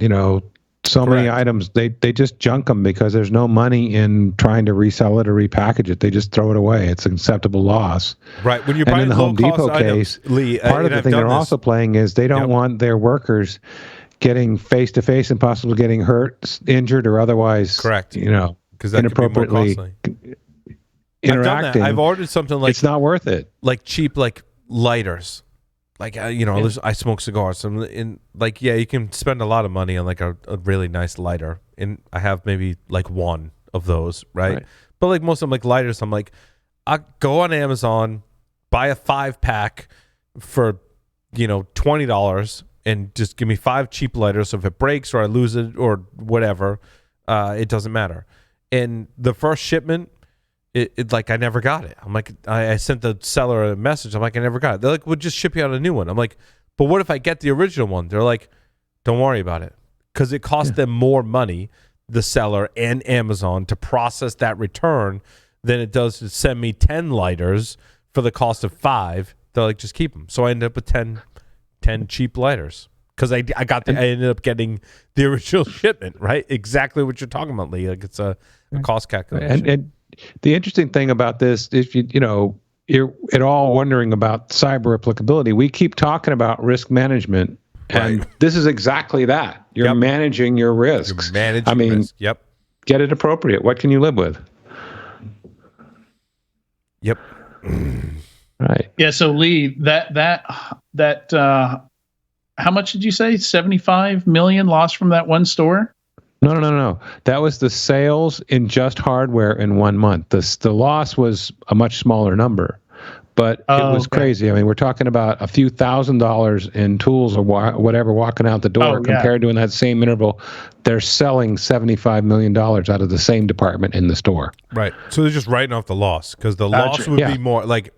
So many items, they just junk them because there's no money in trying to resell it or repackage it. They just throw it away. It's an acceptable loss. Right. When you're and buying in the Home Depot items, case, Lee, part of the thing they're also playing is they don't want their workers getting face-to-face and possibly getting hurt, injured, or otherwise, because inappropriately interacting. I've ordered something like, it's not worth it. Like cheap, like lighters. Like, I smoke cigars. You can spend a lot of money on like a really nice lighter. And I have maybe like one of those, right? But like most of them, like lighters, I'm like, I go on Amazon, buy a 5-pack for, $20 and just give me 5 cheap lighters. So if it breaks or I lose it or whatever, it doesn't matter. And the first shipment, it like I never got it. I'm like, I sent the seller a message. I'm like, I never got it. They're like, we'll just ship you out a new one. I'm like, but what if I get the original one? They're like, don't worry about it, because it costs them more money, the seller and Amazon, to process that return than it does to send me 10 lighters for the cost of 5. They're like, just keep them. So I ended up with 10 cheap lighters, because I ended up getting the original shipment, right? Exactly what you're talking about, Lee. Like, it's a cost calculation. And the interesting thing about this, if you're at all wondering about cyber applicability, we keep talking about risk management, and this is exactly that. You're managing your risks. You're managing risk. Yep. Get it appropriate. What can you live with? Yep. Right. Yeah. So Lee, that how much did you say? 75 million lost from that one store? No. That was the sales in just hardware in 1 month. The loss was a much smaller number, but it was crazy. I mean, we're talking about a few $1,000s in tools or whatever walking out the door compared to in that same interval, they're selling $75 million out of the same department in the store. Right. So they're just writing off the loss, because the loss would be more like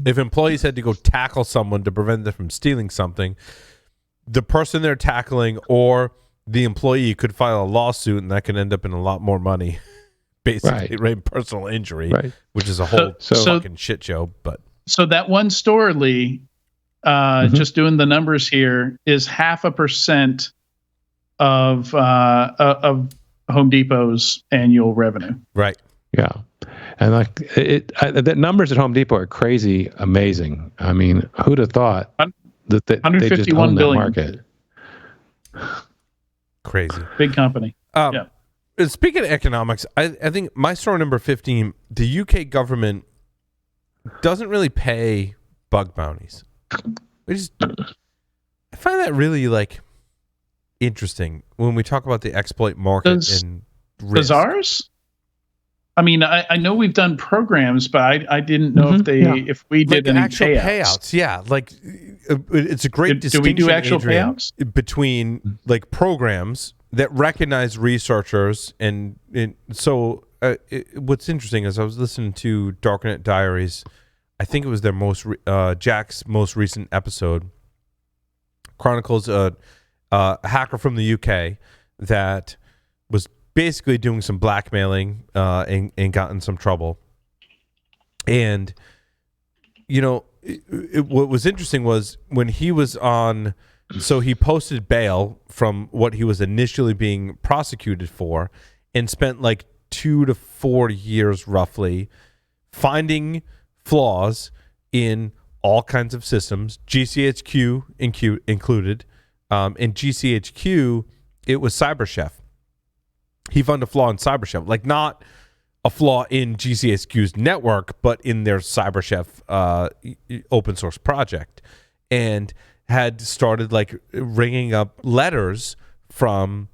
if employees had to go tackle someone to prevent them from stealing something, the person they're tackling or the employee could file a lawsuit, and that could end up in a lot more money, basically, right? Personal injury, which is a whole fucking shit show. But so that one store, Lee, just doing the numbers here, is 0.5% of Home Depot's annual revenue. Right. Yeah. And like the numbers at Home Depot are crazy, amazing. I mean, who'd have thought that they just own that market? Crazy. Big company. Speaking of economics, I think my story number 15, the UK government doesn't really pay bug bounties. I find that really like interesting when we talk about the exploit market and risk. Does ours? I mean, I know we've done programs, but I didn't know if we did like any actual payouts. Yeah, like it's a great distinction. Do we do actual payouts between like programs that recognize researchers and so what's interesting is I was listening to Darknet Diaries. I think it was their Jack's most recent episode. Chronicles a hacker from the UK that was basically doing some blackmailing and got in some trouble. And what was interesting was when he was on, so he posted bail from what he was initially being prosecuted for, and spent like 2 to 4 years roughly finding flaws in all kinds of systems, GCHQ included. In GCHQ, it was CyberChef. He found a flaw in CyberChef, like not a flaw in GCHQ's network, but in their CyberChef open source project, and had started like ringing up letters from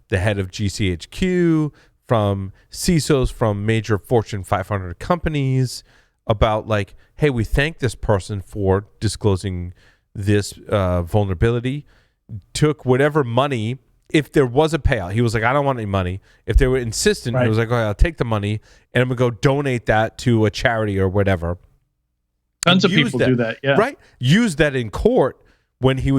the head of GCHQ, from CISOs from major Fortune 500 companies about like, hey, we thank this person for disclosing this vulnerability, took whatever money. If there was a payout, he was like, I don't want any money. If they were insistent, he was like, okay, I'll take the money and I'm going to go donate that to a charity or whatever. Tons of people do that, yeah. Right? Use that in court when he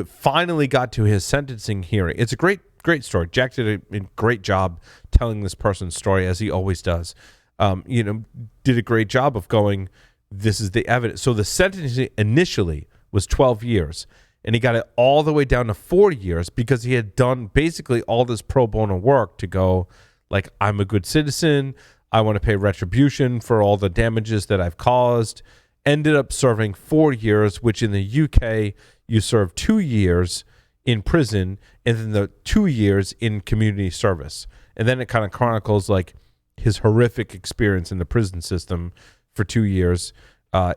finally got to his sentencing hearing. It's a great story. Jack did a great job telling this person's story, as he always does. Did a great job of going, this is the evidence. So the sentence initially was 12 years. And he got it all the way down to 4 years because he had done basically all this pro bono work to go, like, I'm a good citizen. I want to pay retribution for all the damages that I've caused. Ended up serving 4 years, which in the UK, you serve 2 years in prison and then the 2 years in community service. And then it kind of chronicles, like, his horrific experience in the prison system for 2 years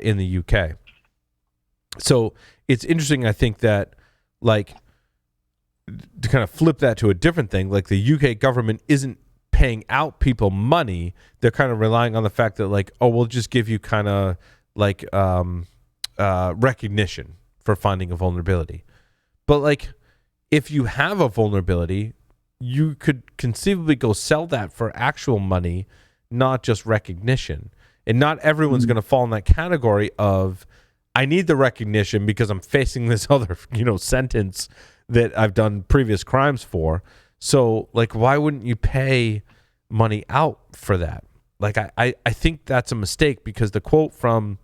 in the UK. So it's interesting, I think, that like to kind of flip that to a different thing, like the UK government isn't paying out people money. They're kind of relying on the fact that like, oh, we'll just give you kind of like recognition for finding a vulnerability. But like if you have a vulnerability, you could conceivably go sell that for actual money, not just recognition. And not everyone's going to fall in that category of, I need the recognition because I'm facing this other, sentence that I've done previous crimes for. So, like, why wouldn't you pay money out for that? Like, I think that's a mistake, because the quote from,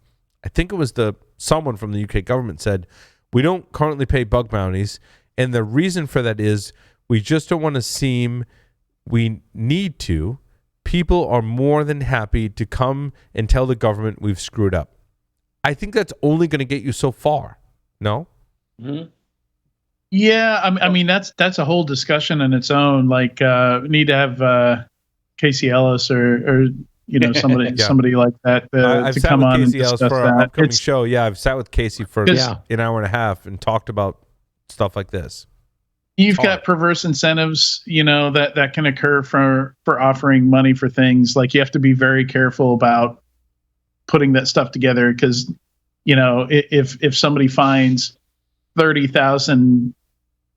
I think it was someone from the UK government said, we don't currently pay bug bounties. And the reason for that is we just don't want to seem we need to. People are more than happy to come and tell the government we've screwed up. I think that's only going to get you so far. No? Mm-hmm. Yeah, I mean that's a whole discussion in its own. Like, we need to have Casey Ellis or somebody somebody like that I've to sat come with on Casey and Ellis discuss for that. our upcoming show. Yeah, I've sat with Casey for an hour and a half and talked about stuff like this. You've got perverse incentives, that can occur for offering money for things. Like, you have to be very careful about putting that stuff together, because, if somebody finds 30,000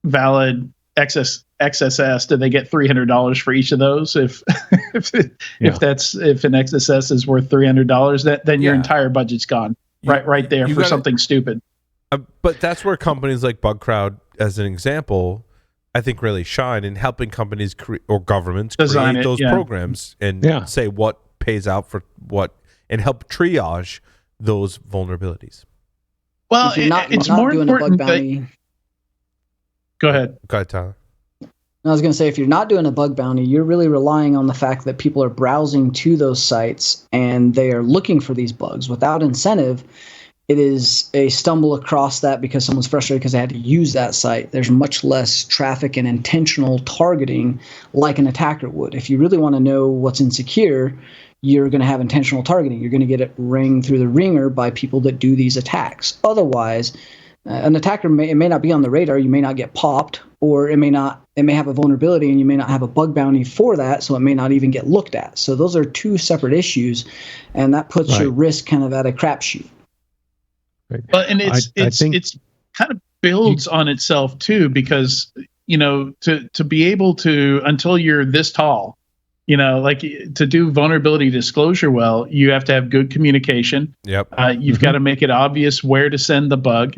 valid XSS, do they get $300 for each of those? If if an XSS is worth $300, then your entire budget's gone right there for something stupid. But that's where companies like BugCrowd, as an example, I think really shine in helping companies or governments create those programs and say what pays out for what, and help triage those vulnerabilities. Well, it's more important that... Go ahead, Tyler. I was going to say, if you're not doing a bug bounty, you're really relying on the fact that people are browsing to those sites and they are looking for these bugs. Without incentive, it is a stumble across that because someone's frustrated because they had to use that site. There's much less traffic and intentional targeting like an attacker would. If you really want to know what's insecure, you're going to have intentional targeting. You're going to get it ring through the ringer by people that do these attacks. Otherwise, an attacker may not be on the radar. You may not get popped, or it may have a vulnerability and you may not have a bug bounty for that, so it may not even get looked at. So those are two separate issues, and that puts your risk kind of at a crapshoot. But and it's kind of builds on itself too, because to be able to, until you're this tall, like to do vulnerability disclosure well, you have to have good communication. Yep. You've got to make it obvious where to send the bug.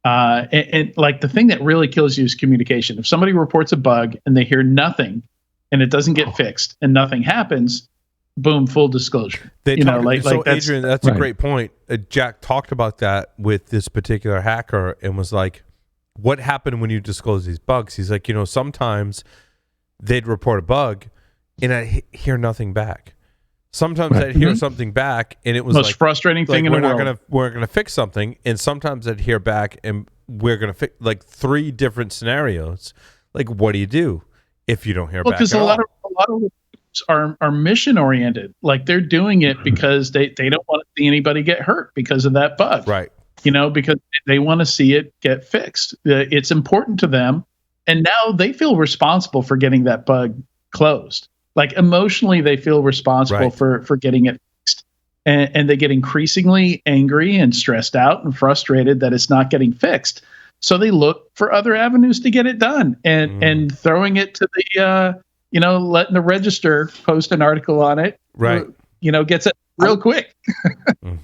And like, the thing that really kills you is communication. If somebody reports a bug and they hear nothing and it doesn't get fixed and nothing happens, boom, full disclosure. Adrian, that's a great point. Jack talked about that with this particular hacker and was like, what happened when you disclose these bugs? He's like, sometimes they'd report a bug and I'd hear nothing back. Sometimes I'd hear something back and it was most frustrating thing in the world. We're gonna fix something, and sometimes I'd hear back and we're gonna fix, like, 3 different scenarios. Like, what do you do if you don't hear back? Because a lot of are mission oriented. Like, they're doing it because they don't want to see anybody get hurt because of that bug. Right. Because they want to see it get fixed. It's important to them, and now they feel responsible for getting that bug closed. Like, emotionally, they feel responsible for getting it fixed. And they get increasingly angry and stressed out and frustrated that it's not getting fixed. So they look for other avenues to get it done, and throwing it to the, letting the Register post an article on it, gets it real quick.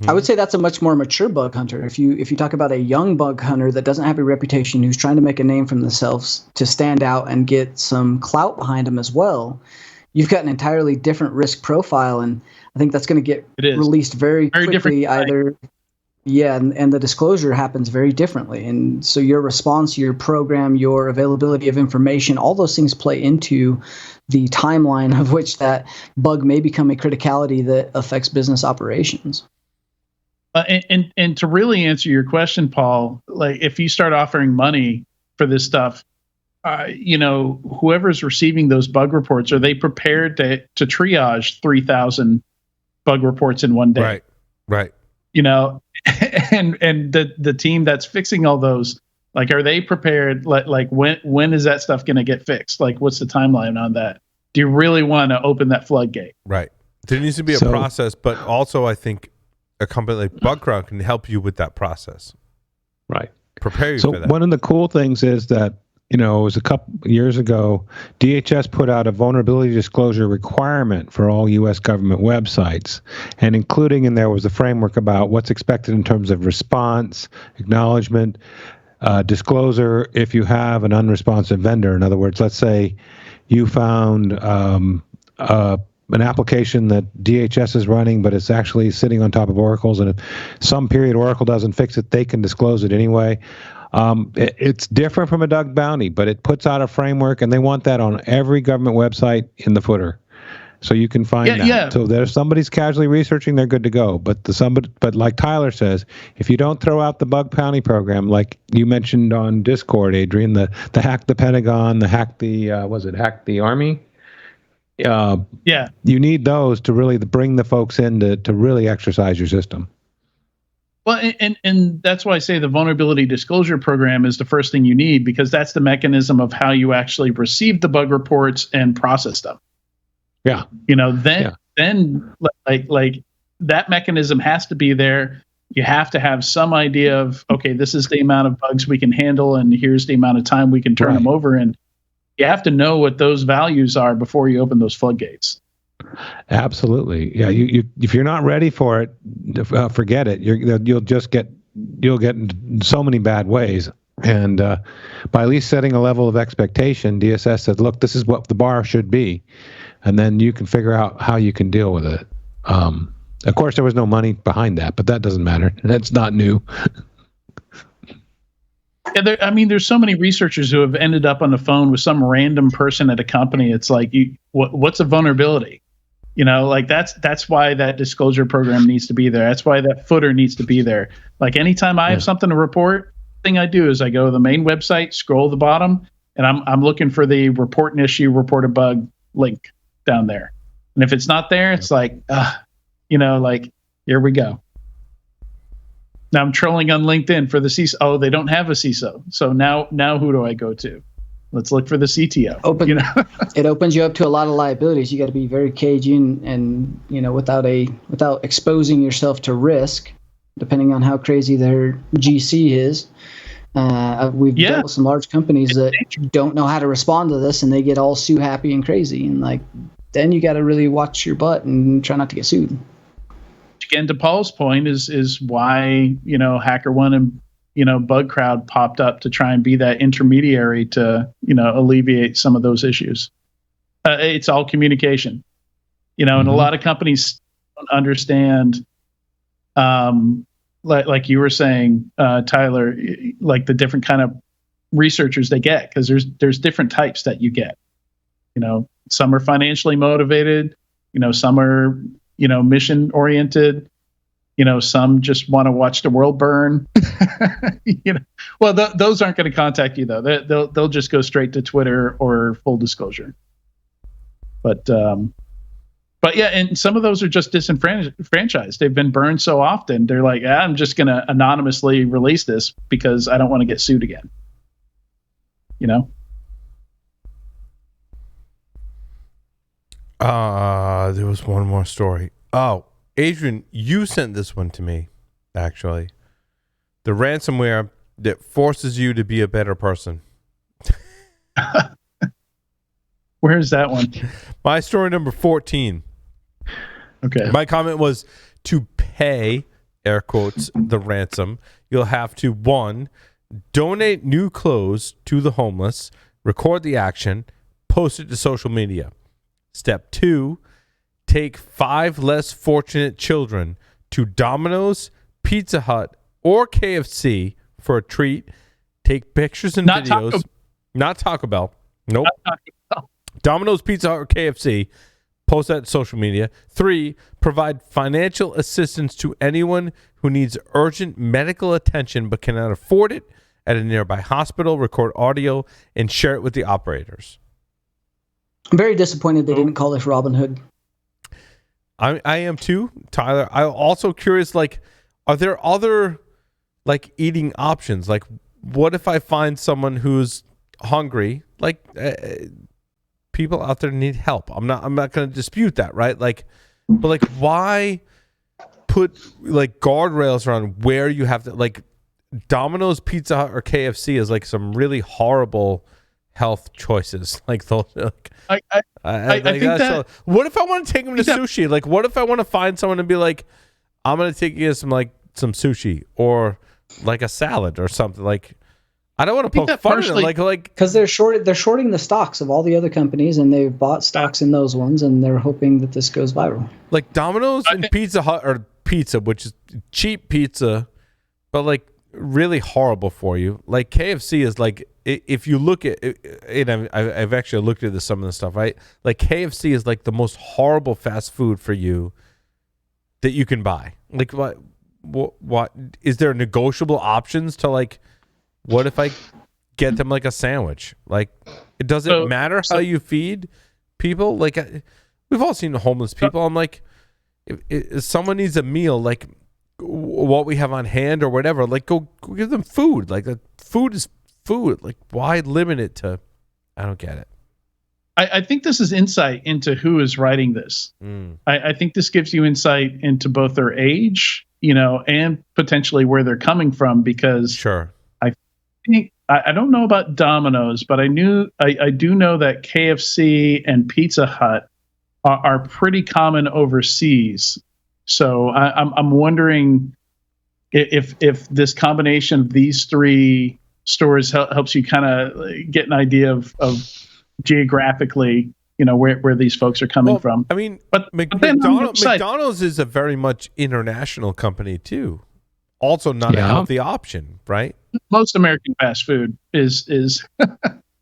I would say that's a much more mature bug hunter. If you talk about a young bug hunter that doesn't have a reputation, who's trying to make a name for themselves to stand out and get some clout behind them as well, you've got an entirely different risk profile, and I think that's going to get released very quickly. And the disclosure happens very differently, and so your response, your program, your availability of information, all those things play into the timeline of which that bug may become a criticality that affects business operations. And to really answer your question, Paul, like, if you start offering money for this stuff, whoever's receiving those bug reports, are they prepared to triage 3,000 bug reports in one day? Right. And the team that's fixing all those, like, are they prepared? Like, when is that stuff going to get fixed? Like, what's the timeline on that? Do you really want to open that floodgate? Right. There needs to be a process, but also I think a company like BugCrowd can help you with that process. Right. Prepare you for that. One of the cool things is that it was a couple years ago, DHS put out a vulnerability disclosure requirement for all U.S. government websites, and including in there was a framework about what's expected in terms of response, acknowledgement, disclosure if you have an unresponsive vendor. In other words, let's say you found an application that DHS is running, but it's actually sitting on top of Oracle's, and if some period Oracle doesn't fix it, they can disclose it anyway. It's different from a Doug Bounty, but it puts out a framework, and they want that on every government website in the footer, so you can find that. Yeah. So there's somebody's casually researching, they're good to go. But like Tyler says, if you don't throw out the bug bounty program, like you mentioned on Discord, Adrian, the hack the Pentagon, the hack the hack the Army. You need those to really bring the folks in to really exercise your system. Well, and that's why I say the vulnerability disclosure program is the first thing you need, because that's the mechanism of how you actually receive the bug reports and process them. Yeah. Then like that mechanism has to be there. You have to have some idea of, okay, this is the amount of bugs we can handle, and here's the amount of time we can turn them over. And you have to know what those values are before you open those floodgates. Absolutely. Yeah. You if you're not ready for it, forget it. You'll get in so many bad ways. And by at least setting a level of expectation, DSS said, look, this is what the bar should be. And then you can figure out how you can deal with it. Of course, there was no money behind that, but that doesn't matter. That's not new. Yeah, there's so many researchers who have ended up on the phone with some random person at a company. It's like, what's a vulnerability? That's why that disclosure program needs to be there. That's why that footer needs to be there. Like anytime I have something to report, the thing I do is I go to the main website, scroll to the bottom, and I'm looking for the report an issue, report a bug link down there. And if it's not there, it's like, here we go. Now I'm trolling on LinkedIn for the CISO. Oh, they don't have a CISO. So now who do I go to? Let's look for the CTO. It opens you up to a lot of liabilities. You got to be very cagey and without exposing yourself to risk, depending on how crazy their GC is. We've dealt with some large companies that don't know how to respond to this, and they get all sue happy and crazy. And then you got to really watch your butt and try not to get sued. Again, to Paul's point, is why HackerOne and BugCrowd popped up to try and be that intermediary to alleviate some of those issues. It's all communication, and a lot of companies don't understand, like you were saying, Tyler, like the different kind of researchers they get, because there's different types that you get. Some are financially motivated, some are mission oriented, some just want to watch the world burn. Well, those aren't going to contact you though. They'll just go straight to Twitter or full disclosure. But yeah, and some of those are just disenfranchised. They've been burned so often, they're like, I'm just going to anonymously release this because I don't want to get sued again. There was one more story. Oh, Adrian, you sent this one to me, actually. The ransomware that forces you to be a better person. Where's that one? My story number 14. Okay. My comment was, to pay, air quotes, the ransom, you'll have to, 1, donate new clothes to the homeless, record the action, post it to social media. Step 2, take 5 less fortunate children to Domino's, Pizza Hut, or KFC for a treat. Take pictures and videos. Not Taco Bell. Nope. Not Taco Bell. Domino's, Pizza Hut, or KFC. Post that to social media. 3, provide financial assistance to anyone who needs urgent medical attention but cannot afford it at a nearby hospital. Record audio and share it with the operators. I'm very disappointed they didn't call this Robin Hood. I am too, Tyler. I'm also curious, are there other eating options? Like, what if I find someone who's hungry? People out there need help. I'm not going to dispute that, right? But why put guardrails around where you have to, Domino's, Pizza Hut, or KFC is some really horrible health choices. Like those, like I think that. What if I want to take them to sushi? Like, what if I want to find someone and be like, I'm gonna take you to some sushi or like a salad or something. Like, I don't want to poke fun at it. Like because they're shorting the stocks of all the other companies, and they've bought stocks in those ones, and they're hoping that this goes viral. Like Domino's and Pizza Hut, or pizza, which is cheap pizza, but like really horrible for you. Like KFC is like, if you look at it, and I've actually looked at some of the stuff, right? Like KFC is like the most horrible fast food for you that you can buy. Like what is there negotiable options to like, what if I get them like a sandwich? Like, it doesn't matter how you feed people. Like, we've all seen homeless people. I'm like, if someone needs a meal, like what we have on hand or whatever, like go give them food. Like, food is food. Like, why limit it to? I don't get it. I think this is insight into who is writing this. I think this gives you insight into both their age, and potentially where they're coming from. Because sure, I don't know about Domino's, but I do know that KFC and Pizza Hut are pretty common overseas. So I'm wondering if this combination of these three stores helps you kind of get an idea of geographically, where these folks are coming from. I mean, but McDonald's is a very much international company too. Also not a healthy option, right? Most American fast food is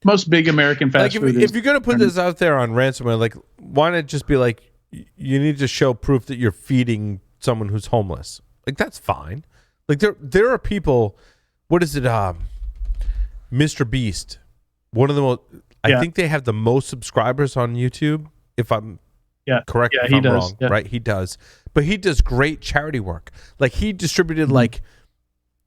most big American fast food. If you're going to put this out there on ransomware, like, why not just be like, you need to show proof that you're feeding someone who's homeless. Like, that's fine. Like, there are people. What is it? Mr. Beast. One of the most. I think they have the most subscribers on YouTube. If I'm correct, if I'm wrong, right? He does, but he does great charity work. Like, he distributed like,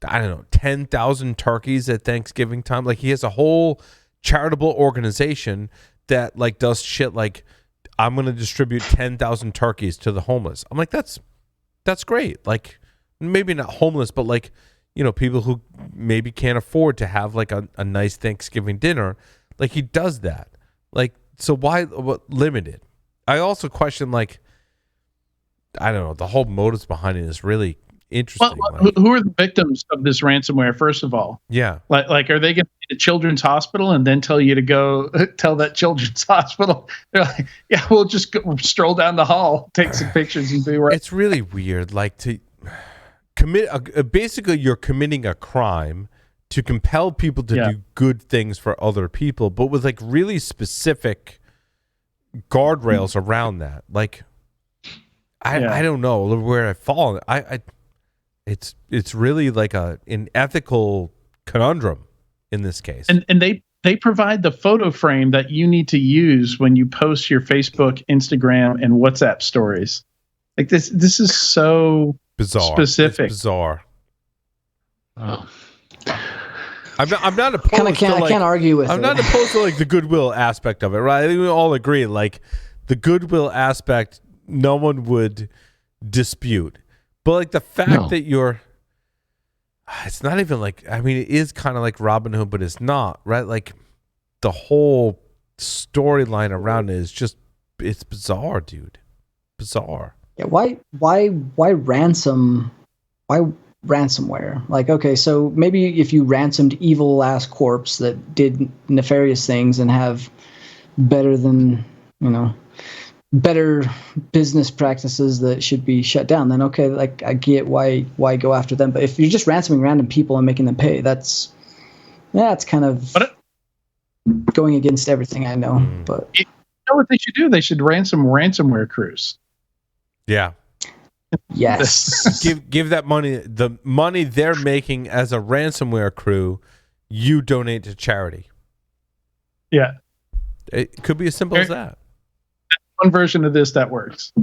I don't know, 10,000 turkeys at Thanksgiving time. Like, he has a whole charitable organization that like does shit like, I'm going to distribute 10,000 turkeys to the homeless. I'm like, that's great. Like, maybe not homeless, but like, people who maybe can't afford to have like a nice Thanksgiving dinner. Like, he does that. Like, so why limit it? I also question, like, I don't know, the whole motives behind it is really interesting. Well, who are the victims of this ransomware, first of all? Yeah. Like are they going to be at Children's Hospital and then tell you to go tell that Children's Hospital? They're like, yeah, we'll just stroll down the hall, take some pictures, and be right. It's really weird. Like, to commit, basically, you're committing a crime to compel people to do good things for other people, but with like really specific guardrails around that. Like, I don't know where I fall. It's really like an ethical conundrum in this case. And they provide the photo frame that you need to use when you post your Facebook, Instagram, and WhatsApp stories. Like, this is so bizarre. Specific. It's bizarre. Oh. I'm not opposed to, like, I can't argue with I'm not opposed to like the goodwill aspect of it, right? I think we all agree, like, the goodwill aspect no one would dispute. But like the fact that it's not even like, I mean, it is kind of like Robin Hood, but it's not, right? Like, the whole storyline around it is just, it's bizarre, dude. Bizarre. Yeah, why ransomware? Like, okay, so maybe if you ransomed evil ass corpse that did nefarious things and have better business practices that should be shut down, then okay, like, I get why go after them. But if you're just ransoming random people and making them pay, that's kind of going against everything I know. But you know what they should do? They should ransom ransomware crews. Yeah. Yes. give that money, the money they're making as a ransomware crew, you donate to charity. Yeah. It could be as simple as that. One version of this that works.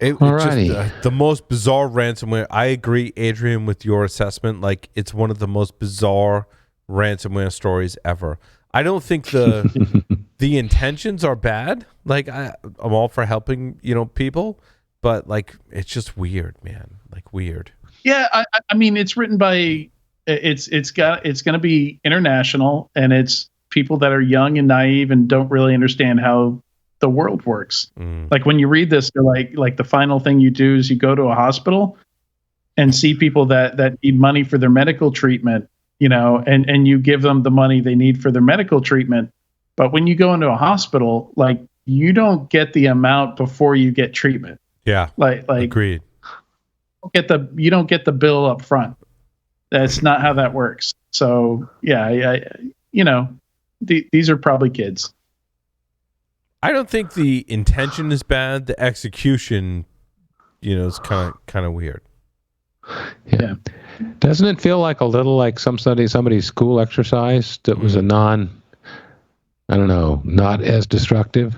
It's just the most bizarre ransomware. I agree, Adrian, with your assessment. Like, it's one of the most bizarre ransomware stories ever. I don't think the intentions are bad. Like, I'm all for helping, people, but like, it's just weird, man. Like, weird. Yeah, I mean, it's written by it's going to be international, and it's people that are young and naive and don't really understand how the world works. Like when you read this, they're like the final thing you do is you go to a hospital and see people that need money for their medical treatment, and you give them the money they need for their medical treatment. But when you go into a hospital, like, you don't get the amount before you get treatment. Yeah. Like agreed. You don't get the bill up front. That's not how that works. So yeah, these are probably kids. I don't think the intention is bad. The execution, is kind of weird. Yeah. Doesn't it feel like a little like somebody's school exercise that was not as destructive?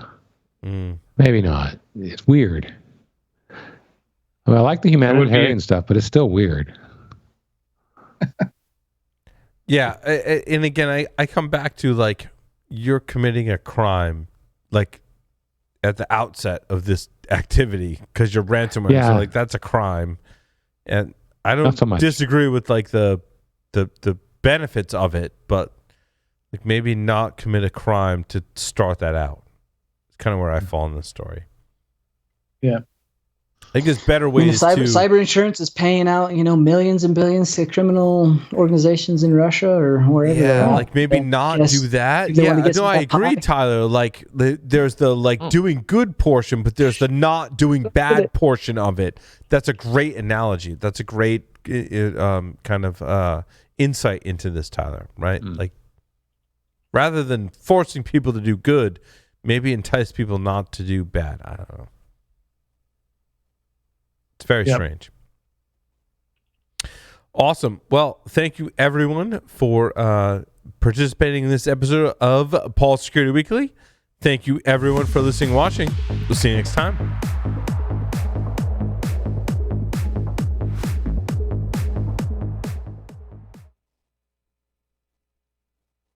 Maybe not. It's weird. I like the humanitarian stuff, but it's still weird. Yeah, and again, I come back to, like, you're committing a crime, like, at the outset of this activity because you're ransomware. Yeah. So, like, that's a crime, and I don't so disagree with, like, the benefits of it, but, like, maybe not commit a crime to start that out. It's kind of where I fall in this story. Yeah. I think there's better ways to... Cyber insurance is paying out, millions and billions to criminal organizations in Russia or wherever. Yeah, like maybe not do that. Yeah, no, I agree, Tyler. Like, there's the doing good portion, but there's the not doing bad portion of it. That's a great analogy. That's a great kind of insight into this, Tyler, right? Like, rather than forcing people to do good, maybe entice people not to do bad. I don't know. It's very strange. Awesome. Well, thank you everyone for participating in this episode of Paul's Security Weekly. Thank you everyone for listening and watching. We'll see you next time.